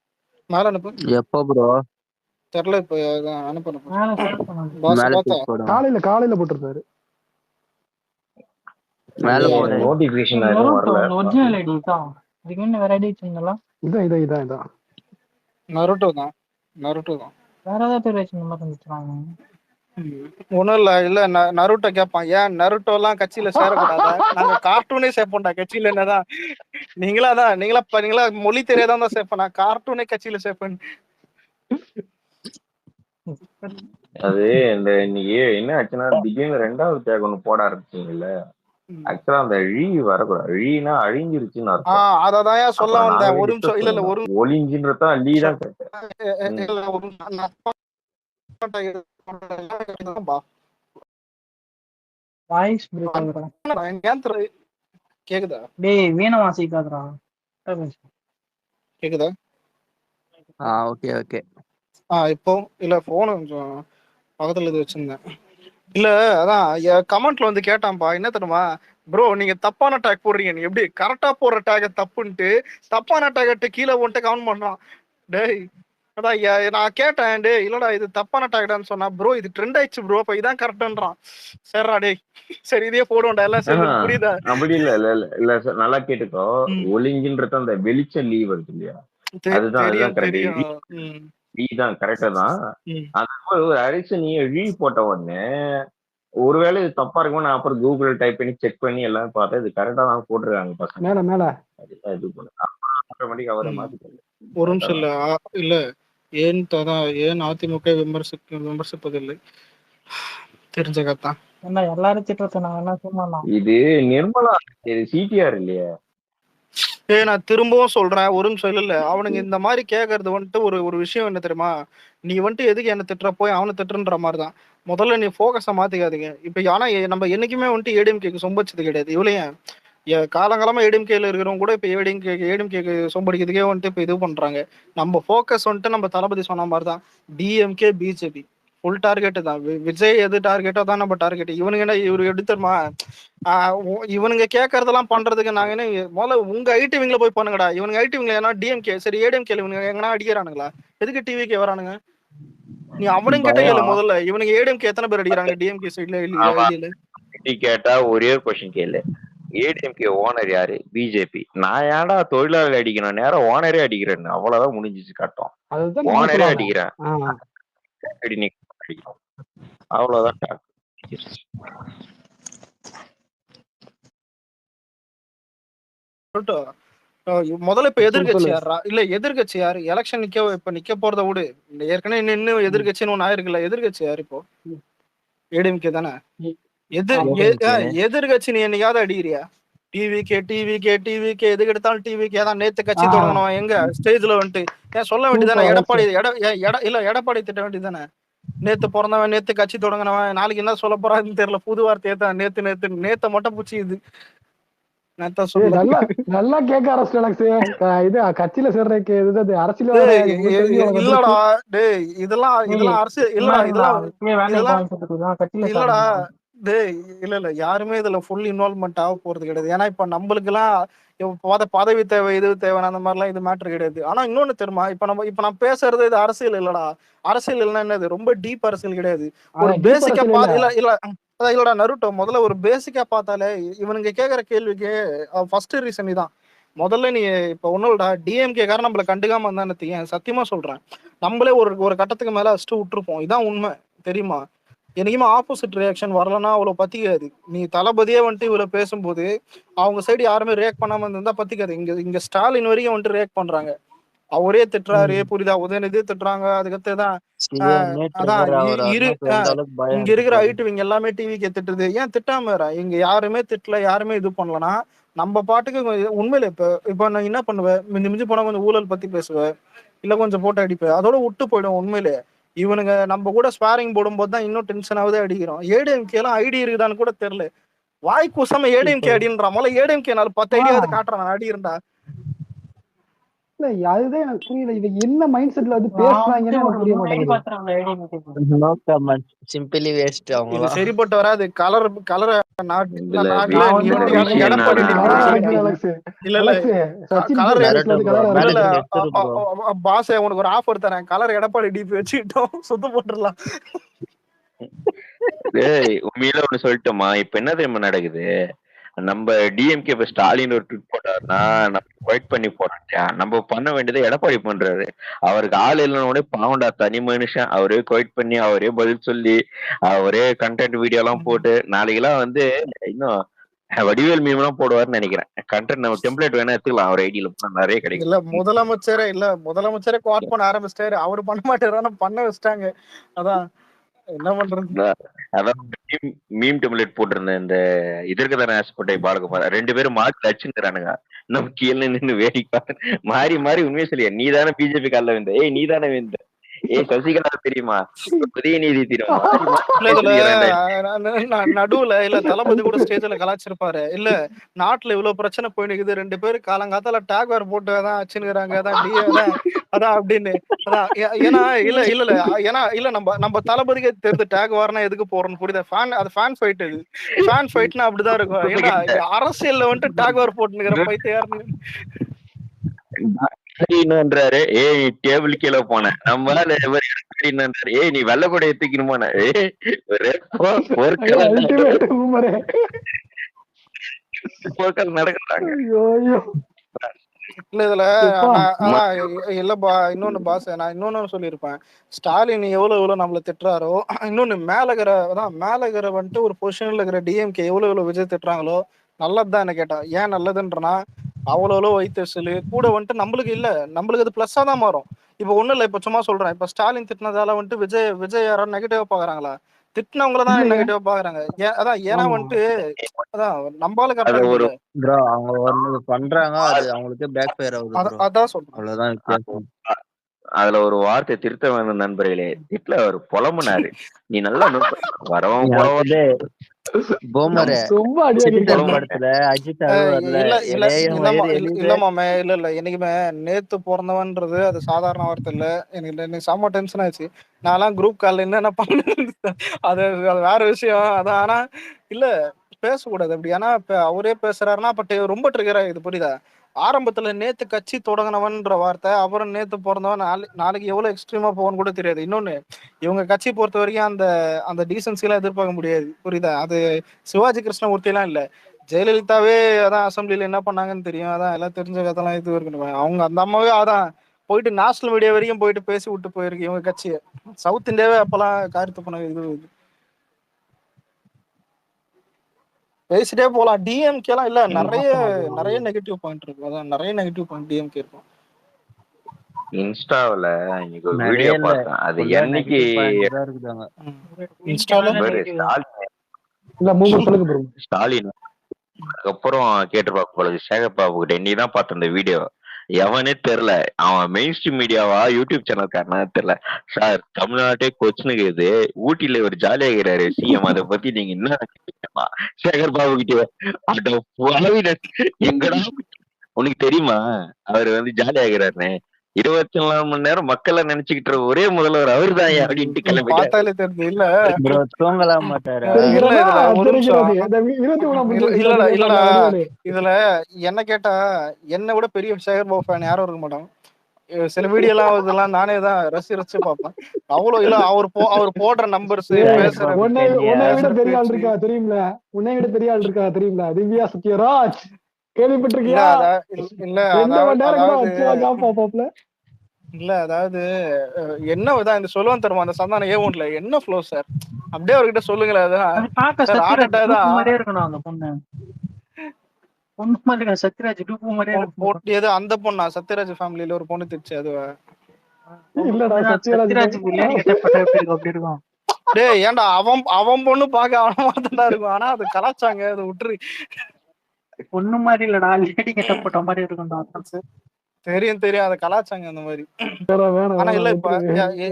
மேல அனுப்பு. எப்போ ப்ரோ தெரியல இப்ப அதான் அனுப்பு அனுப்பு. மேல ஷேர் பண்ணாங்க. பாஸ் மேல பார்த்தா தூக்கி போடும். காலையில போட்டிருந்தாரு. மேல அப்படியா? போடு. நோட்டிபிகேஷன் எதுவும் நொரோட்டோ வரல. ஒரிஜினல் ஐடி தான். இதுக்கு முன்ன வேற ஐடி வச்சிருந்தா இதான் நருட்டோ தான், நருட்டோ தான். வேற ஏதாவது பேர் வச்சிருந்த மாதிரி இருந்துச்சுறாங்க. ஒண்ணும் இல்ல இல்ல நருட்டோ கேட்பான், ஏன் நருட்டோ எல்லாம் கட்சியில சேரக்கூடாதா? நாங்க கார்ட்டூனே சேர்ப்போம்டா கட்சியில. என்னதான் நீங்களா மொழி தெரியாதான் தான் சேர்ப்பேன், நான் கார்ட்டூனே கட்சியில சேர்ப்பேன். அது இந்த இன்னைக்கு என்ன ஆச்சுன்னா திடீர்னு 2வது டேக் ஒண்ணு போட ஆரம்பிச்சீங்கல்ல. ஆக்சுவலா அந்த ழி வரக்கூடாது. ழீனா அழிஞ்சிருச்சுன்னு அர்த்தம். அததான் சொல்ல அப்புறம் வந்தேன். நாங்களே ஒரு டிஸ்கஸ் நிமிஷம் இல்ல இல்ல பண்ணிருந்தோம். ஒரு ஒளிஞ்சின்றதான் லீ தான் கரெக்ட். இல்ல ஒரு வாய்ஸ் பிரேக் ஆகுறா. கேக்குதா? டேய் வீணை வாசிக்காதடா. கேக்குதா? Okay okay. இப்போ இல்ல போன் கொஞ்சம் பக்கத்துல இது வச்சிருந்தேன். இல்ல அதான் கமெண்ட்ல வந்து கேட்டான்பா, என்ன தெரியுமா ப்ரோ நீங்க தப்பான டேக் போடுறீங்க, நீ எப்படி கரெக்டா போடுற டேக தப்புன்ட்டு தப்பான டேக் கீழே வந்துட்டு கமெண்ட் பண்றான். டேய் அதான் நான் கேட்டேன், டே இல்லடா இது தப்பான டேக்டான்னு சொன்னா, ப்ரோ இது ட்ரெண்ட் ஆயிடுச்சு ப்ரோ, இப்ப இதான் கரெக்டான்றான். சரிடா டேய், சரி இதே போடுவோம்டா எல்லாம் சேர்ந்து, புரியுதா? அப்படி இல்ல சார், நல்லா கேட்டுக்கோ. ஒளிஞ்சின்றது அந்த வெளிச்ச லீ வருது இல்லையா, அதுதான் கரெக்ட். லீ தான் கரெக்டா தான். அது ஒரு அரிசி நீ லீ போட்ட உடனே ஒருவேளை இது தப்பா இருக்குமோ, நான் அப்புறம் கூகுள் டைப் பண்ணி செக் பண்ணி எல்லாம் பார்த்தேன், இது கரெக்டா தான் போட்டுருக்காங்க பசங்க. மேல இது பண்ணு ஆட்டோமேட்டிக் அவரை மாத்திட்டாங்க. ஒரு நிமிஷம் இல்ல இல்ல ஏன் அதான் ஏன் அதிமுக விமர்சிப்பதில்லை தெரிஞ்ச கத்தான். என்ன எல்லாரும் திட்டுறது நான் என்ன சொன்னா? இது நிர்மலா சிடிஆர் இல்லையா? நான் திரும்பவும் சொல்றேன், ஒரு நிமிஷம் இல்ல அவனுங்க இந்த மாதிரி கேட்கறது வந்துட்டு ஒரு விஷயம் என்ன தெரியுமா, நீ வந்துட்டு எதுக்கு என்ன திட்டுற, போய் அவனை திட்டுன்ற மாதிரிதான். முதல்ல நீ போக்கஸை மாத்திக்காதீங்க. இப்ப ஆனா நம்ம என்னைக்குமே வந்துட்டு ஏடிஎம்கேக்கு சொம்பச்சது கிடையாது. இவ்வளையும் காலங்காலமா ஏடிஎம்கேல இருக்கிறவங்க கூட இப்ப ஏடிஎம்கே சொம்படிக்கிறதுக்கே வந்துட்டு இப்ப இது பண்றாங்க. நம்ம ஃபோக்கஸ் வந்துட்டு நம்ம தளபதி சொன்ன மாதிரி தான், டிஎம்கே பிஜேபி ஃபுல் டார்கெட் தான். விஜய் எது டார்கெட்டோ தான் நம்ம டார்கெட். இவனுங்க என்ன இவரு எடுத்துருமா, இவனுங்க கேட்கறதெல்லாம் பண்றதுக்கு நாங்க என்ன முதல்ல உங்க ஐடிவிங்ல போய் பண்ணுங்கடா. இவனுங்க ஐடிவிங்ல ஏன்னா டிஎம்கே சரி ஏடிஎம்கே இவனுங்க எங்கன்னா அடிக்கிறானுங்களா? எதுக்கு டிவிக்கே வரானுங்க? நீ அவனுங்க கிட்ட கேளு பயம். முதல்ல. இவனுக்கு ஏடிஎம்கே எத்தனை பேர் அடிக்கிறாங்க டிஎம்கே சைட்ல ஐடியில? கேட்டா ஒரே ஒரு கொஸ்டின் கேளு, ஏடிஎம்கே ஓனர் யாரு? பிஜேபி. நான் ஏன்டா தொழிலாளர் அடிக்கணும், நேரம் ஓனரே அடிக்கிறேன், அவ்வளவுதான் முடிஞ்சிச்சு கட்டம். ஓனரே அடிக்கிறேன், அவ்வளவுதான். முதல்ல இப்ப எதிர்கட்சி யாரா? இல்ல எதிர்கட்சி யாரு? எலெக்ஷன் நிக்க போறத விடு, ஏற்கனவே இன்னும் எதிர்கட்சின்னு ஒண்ணு ஆயிருக்குல்ல, எதிர்கட்சி யாரு இப்போ? ஏடிஎம்கே தானே. எதிர்கட்சி நீ என்னைக்காவது அடிக்கிறியா? டிவிக்கே எதுக்கு எடுத்தாலும் டிவிக்கே தான். நேத்து கட்சி தொடங்கணும் எங்க ஸ்டேஜ்ல வந்துட்டு ஏன் சொல்ல வேண்டியதானே? எடப்பாடி திட்ட வேண்டியதானே? நேத்து பிறந்தவன், நேத்து கட்சி தொடங்கினவன், நாளைக்கு என்ன சொல்ல போறான்னு தெரியல. புது வார்த்தையை தான் நேத்து மட்டும் புடிச்சு நல்லா கேட்க ஆரம்பிச்சிட்டு இது கட்சியில சேர்றதுக்கு இல்லடா டேய், இதெல்லாம் அரசியல் இல்லடா. இல்லடா டேய், இல்ல யாருமே இதுல ஃபுல் இன்வால்வ்மெண்ட் ஆக போறது கிடையாது. ஏன்னா இப்ப நம்மளுக்கு எல்லாம் பதவி தேவை, இது தேவை, அந்த மாதிரி எல்லாம் இது மேட்டர் கிடையாது. ஆனா இன்னொன்னு தெரியுமா, இப்ப நான் பேசுறது இது அரசியல் இல்லடா. அரசியல் இல்லைன்னா என்னது, ரொம்ப டீப் அரசியல் கிடையாது. ஒரு பேசிக்கா இல்லடா நருட்டோ, முதல்ல ஒரு பேசிக்கா பார்த்தாலே இவனுங்க கேக்குற கேள்விக்கு ஃபர்ஸ்ட் ரீசன் இதான். முதல்ல நீ இப்ப ஒன்னும் இல்லடா, டிஎம்கே காரன் நம்மள கண்டுக்காம இருந்தான்னு சத்தியமா சொல்றேன், நம்மளே ஒரு கட்டத்துக்கு மேல அடிச்சுட்டு விட்டுருப்போம். இதான் உண்மை தெரியுமா? என்னைக்குமே ஆப்போசிட் ரியாக்ஷன் வரலன்னா அவ்வளவு பத்திக்காது. நீ தளபதியே வந்துட்டு இவ்வளவு பேசும்போது அவங்க சைடு யாருமே ரியாக்ட் பண்ணாம இருந்தா பத்திக்காது. இங்க ஸ்டாலின் வரைக்கும் வந்துட்டு ரியாக்ட் பண்றாங்க. அவரே திட்டுறாரு, புரியுதா? உதயநிதி திட்டுறாங்க. அதுக்கடுத்துதான் இங்க இருக்கிற ஐடிவிங்க எல்லாமே டிவிக்கு திட்டுது. ஏன் திட்டாம இங்க யாருமே திட்டல, யாருமே இது பண்ணலன்னா நம்ம பாட்டுக்கு உண்மையில இப்ப நான் என்ன பண்ணுவேன், மிஞ்சி போனா கொஞ்சம் ஊழல் பத்தி பேசுவேன், இல்ல கொஞ்சம் போட்டு அடிப்பேன், அதோட விட்டு போயிடும். உண்மையிலே இவனுங்க நம்ம கூட ஸ்பாரிங் போடும்போது தான் இன்னும் டென்ஷனாவது அடிக்கிறோம். ஏடிஎம்கே எல்லாம் ஐடி இருக்குதான்னு கூட தெரியல. வாய் கூசாம ஏடிஎம்கே அடின்றான். முதல்ல ஏடிஎம்கே 10 ஐடியாவது காட்டுறான், நான் அடி இருந்தா. அதுதான் எனக்கு புரியல, இது என்ன மைண்ட் செட்ல வந்து பேசுறாங்கன்னு புரிய மாட்டேங்குது. சரிப்பட்டு வராது. கலரை பாச உனக்கு ஒரு ஆஃபர் தரேன், கலர் எடப்பாடி டிபி வச்சுக்கிட்டோம், சுத்த போட்டுடலாம். உண்மையில ஒண்ணு சொல்லட்டுமா, இப்ப என்ன தெரியுமா நடக்குது, நம்ம டிஎம்கே இப்ப ஸ்டாலின் ஒரு ட்வீட் போட்டாருன்னா நம்ம ஒயிட் பண்ணி போறோம். நம்ம பண்ண வேண்டியதை எடப்பாடி பண்றாரு. அவருக்கு ஆள் இல்லைன்னு பாவண்டா, தனி மனுஷன், அவரே குவைட் பண்ணி அவரே பதில் சொல்லி அவரே கண்டென்ட் வீடியோ எல்லாம் போட்டு நாளைக்கெல்லாம் வந்து இன்னும் வடிவேல் மீம் எல்லாம் போடுவாருன்னு நினைக்கிறேன். கண்டென்ட் நம்ம டெம்ப்ளேட் வேணா எடுத்துக்கலாம், அவர் ஐடியில நிறைய கிடைக்கும். இல்ல முதலமைச்சரே குவாட் பண்ண ஆரம்பிச்சிட்டாரு. அவரு பண்ண மாட்டாரு, பண்ண வச்சிட்டாங்க. அதான் என்ன பண்றது. அதான் மீம் டெம்ப்ளேட் போட்டிருந்தேன், இந்த இதற்கு தானே ஆசைப்பட்டை பாலகுமார், 2 பேரும் மார்க் அடிச்சுக்கிறானுங்க, நம்ம கீழே நின்று வேடிக்கை மாறி மாறி உண்மையை சொல்லியா, நீ தானே பிஜேபி கால வேந்த, நீ தானே வேந்த, சசிகலா தெரியுமா, உதயநிதி தெரியுமா, நடுவுல இல்ல தளபதி கூட ஸ்டேஜ்ல கலாச்சிருப்பாரு. இல்ல நாட்டுல இவ்வளவு பிரச்சனை போயினுக்குது, 2 பேரும் காலங்காத்தால டேக் வேர் போட்டு அதான் அச்சுங்கிறாங்க, அதான் அப்படின்னு. அதான் ஏன்னா இல்ல நம்ம தளபதிக்கே தெரிஞ்சு டேக் வார்னா எதுக்கு போறோம்னு புரியுதா? அது ஃபேன் ஃபைட். இது ஃபேன் ஃபைட்னா அப்படிதான் இருக்கும். ஏன்னா அரசியல்ல வந்துட்டு டேக் வேர் போட்டுங்கிற பைத்தியாருன்னு என்னன்றாரு, டேபிள் கீழே போன நம்ம என்னன்றாரு, நீ வெள்ளை கூட எடுத்துக்கணுமான நடக்கிறாங்க. இல்ல இதுல இல்லப்பா, இன்னொன்னு பாஸ், நான் இன்னொன்னு சொல்லியிருப்பேன், ஸ்டாலின் எவ்வளவு நம்மள திட்டுறாரோ, இன்னொன்னு மேலகிற வந்துட்டு ஒரு பொசிஷன்ல இருக்கிற டிஎம்கே எவ்வளவு விஜய் திட்டுறாங்களோ நல்லதுதான். என்ன கேட்டா ஏன் நல்லதுன்றனா, அவ்வளவு வைத்தறிச்சல் கூட வந்துட்டு நம்மளுக்கு அது பிளஸ்ஸா தான் மாறும். இப்ப ஒண்ணு இல்ல, இப்ப சும்மா சொல்றேன், இப்ப ஸ்டாலின் திட்டினதால வந்துட்டு விஜய் யாராவது நெகட்டிவா பாக்குறாங்களா? திட்டினவங்களதான் நெகட்டிவா பாக்குறாங்க. அதான் ஏன்னா வந்துட்டு அதான் நம்மளால கரெக்டா அவங்க பண்றாங்க, அது அவங்களுக்கு பேக் ஃபயர் ஆகுது. அதான் சொல்றேன், அவ்வளவுதான். அதுல ஒரு வார்த்தை திருத்த வேண்டும் நண்பர்களே, திட்ல அவர் புலம்புனாரு, நீ நல்லா வரவன் போமரு ரொம்ப அடி சித்தர் சொல்ல வாங்கிட்டாங்க. மாட்டேன். படத்துல அஜித் அதுவும் வரல. இல்ல இல்ல என் இல்லம்மா வயிறு எரியுது. இல்லம்மாமே இல்ல என்னைக்குமே நேத்து பிறந்தவன்றது அது சாதாரண வார்த்தை இல்ல. எனக்கு செம்ம டென்ஷன் ஆச்சு. நான்லாம் குரூப் கால்ல என்னென்ன பண்ணேன் அது அது வேற விஷயம். அதான் ஆனா இல்ல பேசக்கூடாது அப்படி. ஆனா இப்ப அவரே பேசுறாருன்னா அப்ப ரொம்ப ட்ரிகர் ஆகுது புரியுதா? ஆரம்பத்துல நேத்து கட்சி தொடங்கினவன்ற வார்த்தை, அப்புறம் நேத்து பிறந்தவன் நாளைக்கு எவ்வளவு எக்ஸ்ட்ரீமா போகும்னு கூட தெரியாது. இன்னொன்னு இவங்க கட்சி பொறுத்த வரைக்கும் அந்த அந்த டீசன்சி எல்லாம் எதிர்பார்க்க முடியாது புரியுதா? அது சிவாஜி கிருஷ்ணமூர்த்தி எல்லாம் இல்ல. ஜெயலலிதாவே அதான் அசெம்பிளில என்ன பண்ணாங்கன்னு தெரியும். அதான் எல்லாம் தெரிஞ்ச கதெல்லாம் இது இருக்கணும். அவங்க அந்த அம்மாவே அதான் போயிட்டு நேஷனல் மீடியா வரைக்கும் போயிட்டு பேசி விட்டு போயிருக்கு இவங்க கட்சியை. சவுத் இந்தியாவே அப்பெல்லாம் காரித்து பண்ண இது பேசிட்டே போலாம். டிஎம்கே எல்லாம் இல்ல நிறைய நிறைய நெகட்டிவ் பாயிண்ட் இருக்கும். அதான் நிறைய நெகட்டிவ் பாயிண்ட் டிஎம்கே இருக்கும். இன்ஸ்டாவுல இன்னைக்கு ஒரு நிறைய வீடியோ இல்ல, பார்த்தேன். அது ஃபுல்லா என்னைக்கு நெகட்டிவ் பாயிண்ட் தான் இருக்குதாங்க. இன்ஸ்டால பாரு, ஸ்டாலின் இல்ல மூமெண்ட் சொல்லுங்க ப்ரோ. ஸ்டாலின் அதுக்கப்புறம் கேட்டிருப்பாங்க போல சேகர் பாபு கிட்ட, நீ தான் பார்த்த அந்த வீடியோ. எவனே தெரியல, அவன் மெயின் ஸ்ட்ரீம் மீடியாவா யூடியூப் சேனல்காரனா தெரியல. சார் தமிழ்நாட்டே கொச்சுனுக்குது, ஊட்டியில ஒரு ஜாலியா இருக்கிறாரு சிஎம், அதை பத்தி நீங்க என்ன நினைக்கிறீங்கம்மா? சேகர் பாபு கிட்ட அட அளவினர் எங்கடா உனக்கு தெரியுமா அவர் வந்து ஜாலியா இருக்கிறாருன்னு? 24 மணி நேரம் மக்களை நினைச்சுக்கிட்டு ஒரே முதல்வர் அவரு தான் அப்படின்ட்டு கிளம்பிட்டாரு. பார்த்தாலே தெரியுது. இல்ல ப்ரோ தூங்கலாம் மாட்டாரா? இல்ல இதுல ஒரு நிமிஷம் இல்லடா இல்லடா தெரிகிறது. இதுல என்ன கேட்டா என்னை விட பெரிய சேகர் பாபு ஃபேன் யாரும் இருக்க மாட்டாங்க. சில வீடியோ எல்லாம் இதெல்லாம் நானே தான் ரசிச்சு பார்ப்பேன். அவ்வளவு இல்ல அவர் போடுற நம்பர்ஸ் பேசுற உன்னை விட பெரிய ஆள் இருக்கா தெரியுமில, உன்னை விட பெரிய ஆள் இருக்கா தெரியுமில, திவ்யா சத்யராஜ் கேள்விப்பட்டிருக்கியா? இல்ல 2 மணி நேரம் கூட வச்சு பாப்போம்ல. இல்ல அதாவது என்னதான் இந்த சொல்லுவான் தருமா அந்த சந்தான ஏவன்ல என்ன ஃப்ளோ சார் அப்படியே அவர்கிட்ட சொல்லுங்களேன். அதான் அது பார்க்க சார் சத்யராஜ் ஆர்டர் டூப்பு தான் மாதிரியே இருக்கணும் அந்த பொண்ணு. பொண்ணு மாதிரி இருக்கா, சத்யராஜ் டூப்பு மாதிரியே இருக்கணும். போட்டியது அந்த பொண்ணா சத்யராஜ் ஃபேமிலியில ஒரு பொண்ணு திச்சு அதுவா? இல்லடா சத்யராஜ் பிரியாணி கட்டப்பட்ட எப்படி இருக்கும் அப்படி இருக்கும். டேய் ஏன்டா அவன் பொண்ணு பாக்க அவன் மாதிரிதான் இருக்கும். ஆனா அது கலாச்சாங்க அதை விட்டுரு. பொண்ணு மாதிரி இல்லடா, லேடி கட்டப்பட்ட மாதிரி இருக்கும்டா. தெரியும் அதை கலாச்சாங்க அந்த மாதிரி. ஆனா இல்ல இப்ப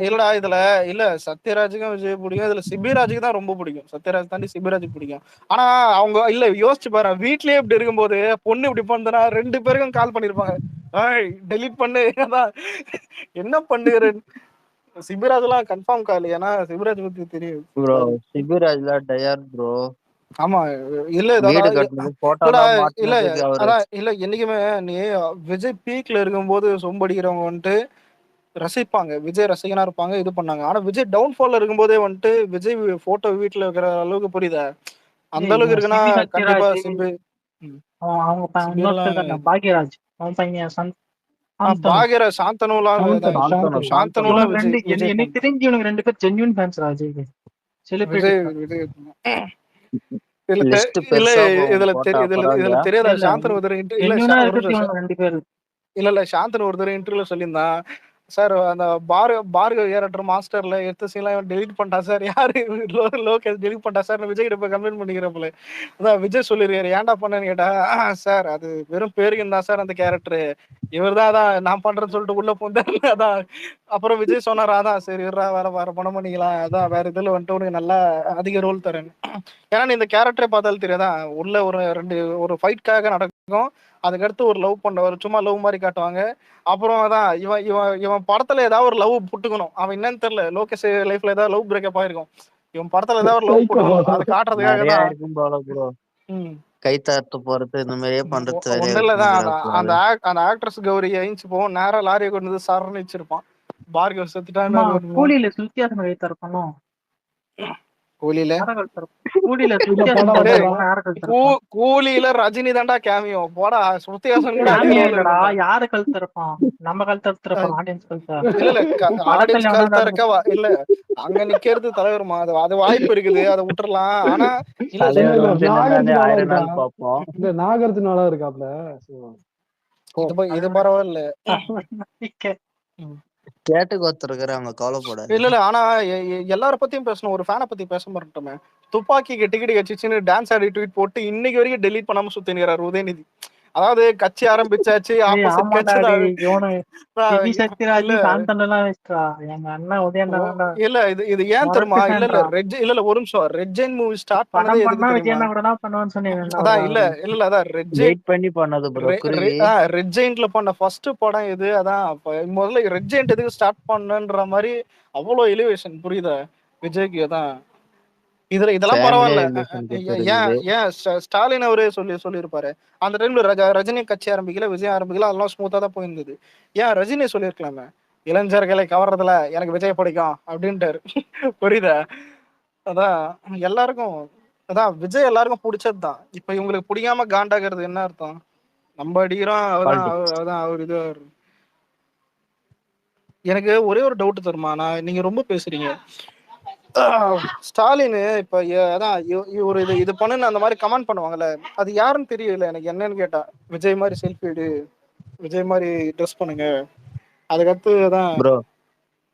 இல்லடா இதுல இல்ல சத்யராஜுக்கும் விஜய் பிடிக்கும். இதுல சிபிராஜுக்கு தான் ரொம்ப பிடிக்கும். சத்யராஜ் தாண்டி சிபிராஜுக்கு பிடிக்கும். ஆனா அவங்க இல்ல யோசிச்சு பாரு, வீட்லயே இப்படி இருக்கும்போது பொண்ணு இப்படி பண்ணா 2 பேருக்கும் கால் பண்ணிருப்பாங்க, டெலிட் பண்ணு அதான் என்ன பண்ணுகிற. சிபிராஜ் எல்லாம் கன்ஃபார்ம் கால். ஏன்னா சிபிராஜ் பத்தி தெரியும் ப்ரோ சிபிராஜ்ல டயர் ப்ரோ. ஆமா இல்ல வீடு கட்டுறது போட்டோலாம் இல்ல மாட்டினதுக்கு அவரு அதான் இல்ல என்னைக்குமே நீ விஜய் பீக்ல இருக்கும்போது சொம்படிக்கிறவங்க வந்துட்டு ரசிப்பாங்க, விஜய் ரசிகனா இருப்பாங்க, இது பண்ணாங்க. ஆனா விஜய் டவுன்ஃபால்ல இருக்கும்போதே வந்துட்டு விஜய் போட்டோ வீட்டுல இருக்கிற அளவுக்கு புரியுதா அந்த அளவுக்கு இருக்குன்னா கண்டிப்பா சிபி அவங்க இன்னொருத்தர் பாக்யராஜ், அவன் பையன் பாக்யராஜ் சாந்தனுலாம் சாந்தனுலாம் விஜய் எனக்கு தெரிஞ்சு இவனுக்கு 2 பேர் ஜென்யூன் ஃபேன்ஸ் விஜய்க்கு. விஜய் இதுல தெரியாதா சாந்தனு ஒரு இல்ல சாந்தனு ஒரு தடவை இன்டர்வியூல சொல்லியிருந்தான் சார், அந்த பார்கவ் கேரக்டர் மாஸ்டர்ல எடுத்த சீன்லாம் டெலிட் பண்ணிட்டான் சார். யாரு லோகேஷ் டெலிட் பண்ணிட்டா சார், விஜய் கிட்ட போய் கம்ப்ளைண்ட் பண்ணிக்கிறப்பல அதான் விஜய் சொல்லிருக்காரு ஏன்டா பண்ணேன்னு கேட்டா, சார் அது வெறும் பேருக்கு தான் சார் அந்த கேரக்டர், இவர் தான் அதான் நான் பண்றேன்னு சொல்லிட்டு உள்ள போந்தாரு. அதான் அப்புறம் விஜய் சொன்னாரா, அதான் சரி வேற படம் பண்ணிக்கலாம், அதான் வேற இதுல வந்துட்டு உனக்கு நல்லா அதிக ரோல் தரேன். ஏன்னா நீ இந்த கேரக்டரை பார்த்தாலும் தெரியாதான் உள்ள ஒரு ஃபைட்காக நடக்கும், அதுக்கடுத்து ஒரு லவ் பண்ண ஒரு சும்மா லவ் மாதிரி காட்டுவாங்க. அப்புறம் அதான் இவன் படத்துல ஏதாவது ஒரு லவ் புட்டுக்கணும், அவன் என்னன்னு தெரியல, லோகேஷ் லைஃப்ல ஏதாவது லவ் பிரேக்கப் ஆயிருக்கும், இவன் படத்துல ஏதாவது ஒரு லவ் புட்டுக்கணும், அது காட்டுறதுக்காக தான் கை தாத்து போறது இந்த மாதிரியே பண்றது. ஒண்ணு இல்லதான் அந்த ஆக்ட்ரஸ் கௌரி எழுந்து போவோம், நேரா லாரியை கொண்டு வந்து சரண் வச்சிருப்பான், பார்கவ் செத்துட்டான்னு. கூலியில வித்தியாசம் கை தரப்பணும். கூலியில ரஜினி தாண்டா கேமியோ போடா சுத்தியாசம் யாரு கழுத்து இருப்பான், நம்ம கழுத்து இருப்பான் ஆடியன்ஸ் கழுத்தா இருக்கவா இல்ல அங்க நிக்கிறது தலைவருமா, அது வாய்ப்பு இருக்குது, அதை விட்டுறலாம். ஆனா நாகர்த்தினால இருக்காப்ல இது பரவாயில்ல. கேட்டுக்கு ஒருத்தருக்குறாங்க கவலைப்பட இல்ல ஆனா எல்லார பத்தியும் பேசணும், ஒரு ஃபேனை பத்தி பேச மாட்டோமே. துப்பாக்கிக்கு டிக்கெட் கட்சிச்சுன்னு டான்ஸ் ஆடி ட்வீட் போட்டு இன்னைக்கு வரைக்கும் டெலீட் பண்ணாம சுத்தினுறாரு உதயநிதி. அதாவது கட்சி ஆரம்பிச்சாச்சு, ஏய் ஆப்போசிட் ஆமாண்டா கட்சி தான். டேய் இவனு விஜய் இல்ல சத்யராஜ் சாந்தனெல்லாம் வச்சுட்டா எங்க அண்ணன் உதயண்ணா தான்டா இல்ல இது இது ஏன் தெரியுமா? முரட்டு இல்ல இல்ல ஃபேன்டா. இல்ல ஒரு நிமிஷம். ரெட் ஜெயின் மூவி ஸ்டார்ட் பண்ணதே படம் எதுக்கு பண்ணா தெரியுமா? விஜயண்ணா கூட தான் பண்ணுவேன்னு சொன்னீங்கடா ஒரு அதான் இல்ல அதான் ரெட் ஜெயின் வெயிட் பண்ணி பண்ணது ப்ரோ குருவி. ரெட் ஜெயின்ட்ல பண்ண ஃபர்ஸ்ட் படம் எது? அதான் முதல்ல ரெட் ஜெயின்ட் எதுக்கு ஸ்டார்ட் பண்ணன்ற மாதிரி அவ்வளோ எலிவேஷன் புரியுதா விஜய்க்கு? அதான் இதெல்லாம் ஃபேமிலியா பரவாயில்ல. ரிலேஷன் கிட்ட ஏன் இருக்குது. ஏன் ஸ்டாலின் அவரே சொல்லியிருப்பாரு அந்த டைம்ல ரஜினி கட்சி ஆரம்பிக்கல, விஜய் ஆரம்பிக்கல, அதெல்லாம் ஸ்மூத்தா தான் போயிருந்தது. ஏன் ரஜினி சொல்லியிருக்கலாமே, இளைஞர்களை கவர்றதுல எனக்கு விஜய் பிடிக்கும் அப்படின்ட்டாரு. புரியுதா? அதான் எல்லாருக்கும் அதான் விஜய் எல்லாருக்கும் பிடிச்சதுதான். இப்ப இவங்களுக்கு பிடிக்காம காண்டாகிறது என்ன அர்த்தம்? நம்ம அடிக்கிறோம் அதான் பாலிடிக்ஸ். அதான் அவர் இது. எனக்கு ஒரே ஒரு டவுட் தருமா? நீங்க ரொம்ப பேசுறீங்க. ஸ்டாலின் இப்ப அதான் ஒரு இது பண்ணுன்னு அந்த மாதிரி கமெண்ட் பண்ணுவாங்கல்ல, அது யாருன்னு தெரியல எனக்கு. என்னன்னு கேட்டா, விஜய் மாதிரி செல்ஃபி எடு, விஜய் மாதிரி ட்ரெஸ் பண்ணுங்க, அதுக்கடுத்து அதான். ப்ரோ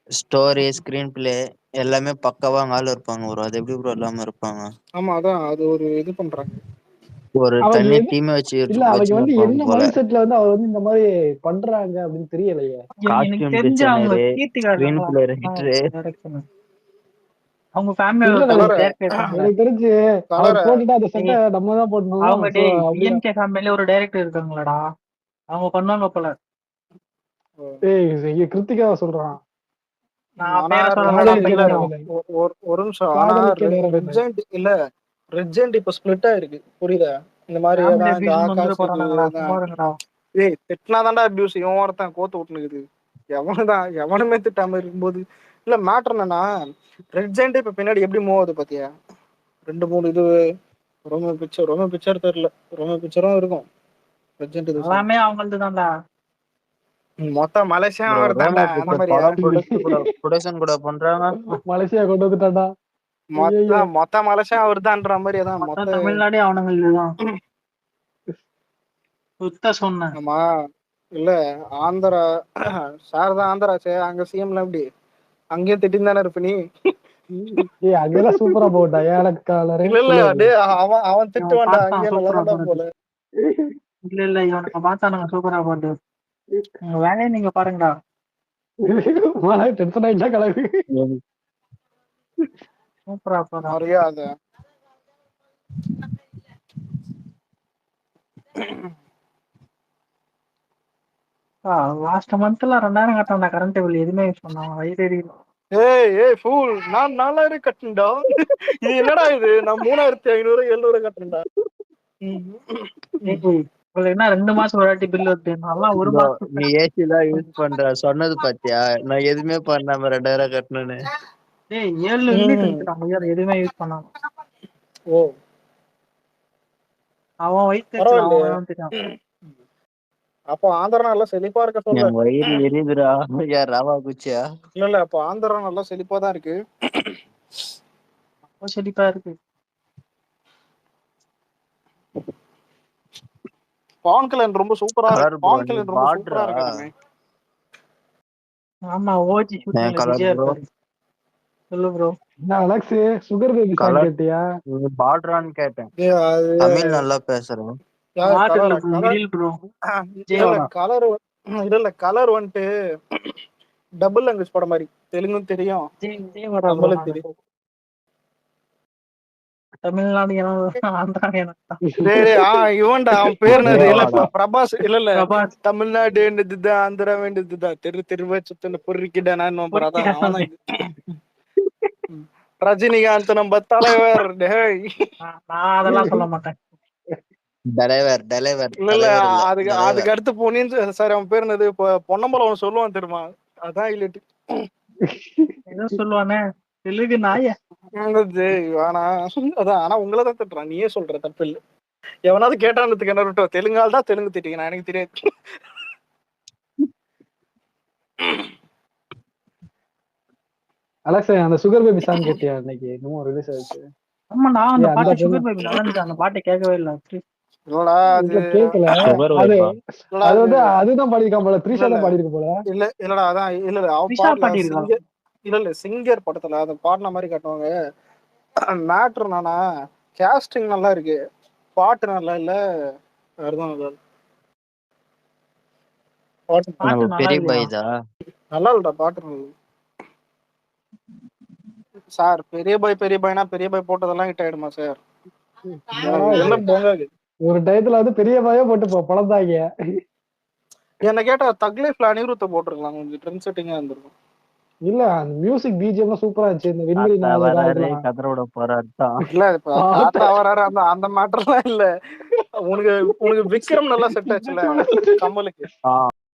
ஸ்டோரி ஸ்கிரீன் பிளே எல்லாமே பக்காவா ஆள் இருப்பாங்க ப்ரோ. அது எப்படி ப்ரோ இல்லாம இருப்பாங்க? ஆமா அதான் அது ஒரு இது பண்றாங்க. ஒரு அவங்க தனி எது டீமே வச்சு இல்ல அவங்க வச்சுன்னு வந்து இருப்பாங்க என்ன போல. மைண்ட் செட்ல வந்து அவர் வந்து இந்த மாதிரி பண்றாங்க அப்படின்னு தெரியலையே. எனக்கு காஸ்டியூம் தெரிஞ்ச அவங்க designer, Keerthika screen play writer. Direction அவங்க ஃபேமிலியோட இல்ல கலர டேரக்டர் இருக்காங்க. எனக்கு தெரிஞ்சு கலர அவர் போட்டுட்டா அந்த சட்டை நம்ம தான் போடணும். அவங்க சோ அப்படிதான். டிஎன்கே ஃபேமிலில ஒரு டைரக்டர் இருக்காங்களாடா, அவங்க பண்ணுவாங்க போல. இங்க கிருத்திகா சொல்றான். நான் ஆனா பேரை சொல்லலடா காதலிக்க இல்ல பைத்தியம். ஒரு நிமிஷம். ஆனா காதலிக்க ரெட் ஜெயிண்ட் இல்ல, ரெட் ஜெயிண்ட் இப்ப ஸ்பிளிட் ஆயிருக்கு புரியுதா? இந்த மாதிரி ஃபேமிலி அதான் இந்த அபியூஸ் வந்துட ஆகாஷுக்கு போறானுங்கடா, அதான். சும்மா இருங்கடா. ஏய் திட்டினாதான்டா அபியூஸ். இவன் ஒருத்தன் கோத்து விட்டுனுக்குது. எவனுமே திட்டாம இருக்கும்போது இல்ல மேட்டர் என்னன்னா, ரெட் ஜெயிண்ட் இப்ப பின்னாடி எப்படி மூவ் ஆகுது பாத்தியா? 2 3 இது ரொம்ப பிக்சர் தெரியல, ரொம்ப பிக்சரும் இருக்கும். ரெட் ஜெயிண்ட் இது எல்லாமே அவங்களது தான்டா. மொத்த மலேசியா ப்ரோ அவர் தாண்டா ரோமா அந்த பிக்சர் மாதிரியா? படம் ப்ரொடக்ஷன் கூட பண்றாங்க. மலேசியா கொண்டு வந்துட்டான்டா. ஐயையோ. மொத்த மலேசியா அவர் தான்ற மாதிரி அதான் மொத்த மொத்த. தமிழ்நாடே அவனுங்களுதுதான். சுத்த சொன்னேன். ஆமா இல்ல ஆந்திரா சார் தான் ஆந்திராச்சே, அங்க சிஎம்ல எப்படி அங்கேயும் திட்டின்னு தானே இருப்ப நீ? ஏய் அங்கெல்லாம் சூப்பரா போட்டா ஏலக்காலரு. இல்ல டே அவன் திட்டு இவன் வேண்டாம், பார்த்தான் அங்கேயே நல்லா சூப்பரா தான்டா போடுறது. போல. இல்ல இவனுக்கு பார்த்தானுங்க சூப்பரா போடுறது. உங்க வேலையை நீங்க பாருங்கடா. டென்ஷன் ஆயிட்டா கிளம்பி. சூப்பரா போடுறான். மரியாதை லாஸ்ட் மந்த்ல 2000 கட்டணா கரண்ட் பில், எதுவுமே யூஸ் பண்ணாம வயிறு எரியுது. ஏய் ஃபூல், நான் 4000 கட்டணும்டா. இது என்னடா இது? நான் 3500 700 கட்டணும்டா. உங்களுக்கு என்ன 2 மாசம் ஒரு வாட்டி பில் வருது, நல்லா ஒரு ப்ரோ மாசம். நீ ஏசி தான் யூஸ் பண்ற சொன்னது பாத்தியா? நான் எதுவுமே பண்ணாம 2000 கட்டணும்னு. ஏய் 7 யூனிட் எடுத்துட்டான் எதுவுமே யூஸ் பண்ணாம. ஓ அவன் வயிற்று பரவாயில்லையே. அவன் வந்துட்டான். அப்போ ஆந்திரா நல்லா செழிப்பா இருக்க சொல்ல. என் வயிறு எரியுதுடா. யார் ராவா குச்சியா? இல்ல அப்போ ஆந்திரா நல்லா செழிப்பா தான் இருக்கு. ரொம்ப செழிப்பா இருக்கு. பவன் கல்யாண் ரொம்ப சூப்பரா கலர் இருக்கு. ப்ரோ பவன் நீ கல்யாண் ரொம்ப சூப்பரா பாட்ரா. இருக்காருமே. ஆமா ஓஜி ஷூட்டிங்ல கலர் விஜய் ப்ரோ. இருப்பாரு. சொல்லு ப்ரோ. நான் Alex sugar baby song colour கேட்டியா? நீ பாட்ரான்னு கேட்டேன். ஏய், அது தமிழ் நல்லா பேசுறேன். யாரு மார்க் இல்ல கலரா? Bro, colour middle bro. இல்ல கலர் இல்ல கலர் வந்துட்டு டபுள் லாங்குவேஜ் படம் மாதிரி. தெலுங்கும் தெரியும், விஜய் வரா ப்ரோ. நம்மளுக்கு தெரியும். தமிழ்நாடு ஆந்திரா எனக்கு இவன்டா அவன் பேர் என்னது? இல்ல தேவாடா. பிரபாஸ். இல்ல பிரபாஸ் தமிழ்நாடு வேண்டியதுதான், ஆந்திரா வேண்டியதுதான், தெருவா சுத்தின பொறுக்கிட்ட நான் அதான் அவன் தான் இது. ரஜினிகாந்த் நம்ம தலைவர். டேய் நான் அதெல்லாம் சொல்ல மாட்டேன். தலைவர் இல்ல தலைவர் அதுக்கு தலைவர். அடுத்து பொன்னியின் சார் அவன் பேர் என்னது? பொன்னம்பலம் அவன் சொல்லுவான் தெரியுமா? அதான் இல்லட்டு ஏதோ சொல்லுவானே தெலுங்கு நாய. வேணா அதான். ஆனா உங்களதான் திட்டுறான், நீயே சொல்ற தப்பு இல்ல. எவனாவது கேட்டான்றதுக்கு என்ன விட்டோம்? தெலுங்கால் தான் தெலுங்கு திட்டிங்க, நான் எனக்கு தெரியாது. அலெக்ஸ் அந்த சுகர் பேபி சாங் கேட்டியா? இன்னைக்கு இன்னும் ரிலீஸ் ஆயிடுச்சு. ஆமா நான் அந்த அந்த பாட்டு பொண்ணு சுகர் பேபி நல்லா இருந்துச்சு. அந்த பாட்டை கேட்கவே இல்லை. இல்லடா அது கேட்கல. சுகர் அது வைப்பா. அது வந்து அதுதான் பாடியிருக்கான் போல. த்ரீஷா தான் பாடியிருக்கு போல. இல்லடா அதான் இல்ல அவன் த்ரிஷா பாடல. பாடியிருக்கான். சிங்கர் சிங்கர் படத்துல அதை பாடின மாதிரி காட்டுவாங்க. மேட்ரு என்னன்னா கேஸ்டிங் நல்லா இருக்கு, பாட்டு நல்லா இல்ல, அதுதான் நல்லா இருக்கு. பாட்டு பாட்டு நம்ம நல்லா பெரிய இல்லையா? பைதா நல்லா இல்லடா பாட்டு இருந்தது. சார் பெரிய பாய்னா பெரிய பாய் போட்டதெல்லாம் ஹிட் ஆயிடுமா சார்? என்னடா இது? என்ன போங்காது. ஒரு டயத்துல வந்து பெரிய பையன் போட்டு பழந்தாங்க. என்ன கேட்டா தக் லைஃப்ல அனிருத்த போட்டிருக்கலாம், கொஞ்சம் ட்ரெண்ட் செட்டிங்கா இருந்திருக்கும். இல்ல அந்த மியூசிக் பிஜிஎம் சூப்பரா இருந்துச்சு. இந்த விண்வெளி தாத்தா நாயகர் வராரு இதெல்லாம். கதற விட போறாருதான். இல்ல இப்ப தாத்தா வராரு அந்த அந்த மேட்டர்லாம் இல்ல. உனக்கு விக்ரம் நல்லா செட் ஆச்சுல கமலுக்கு.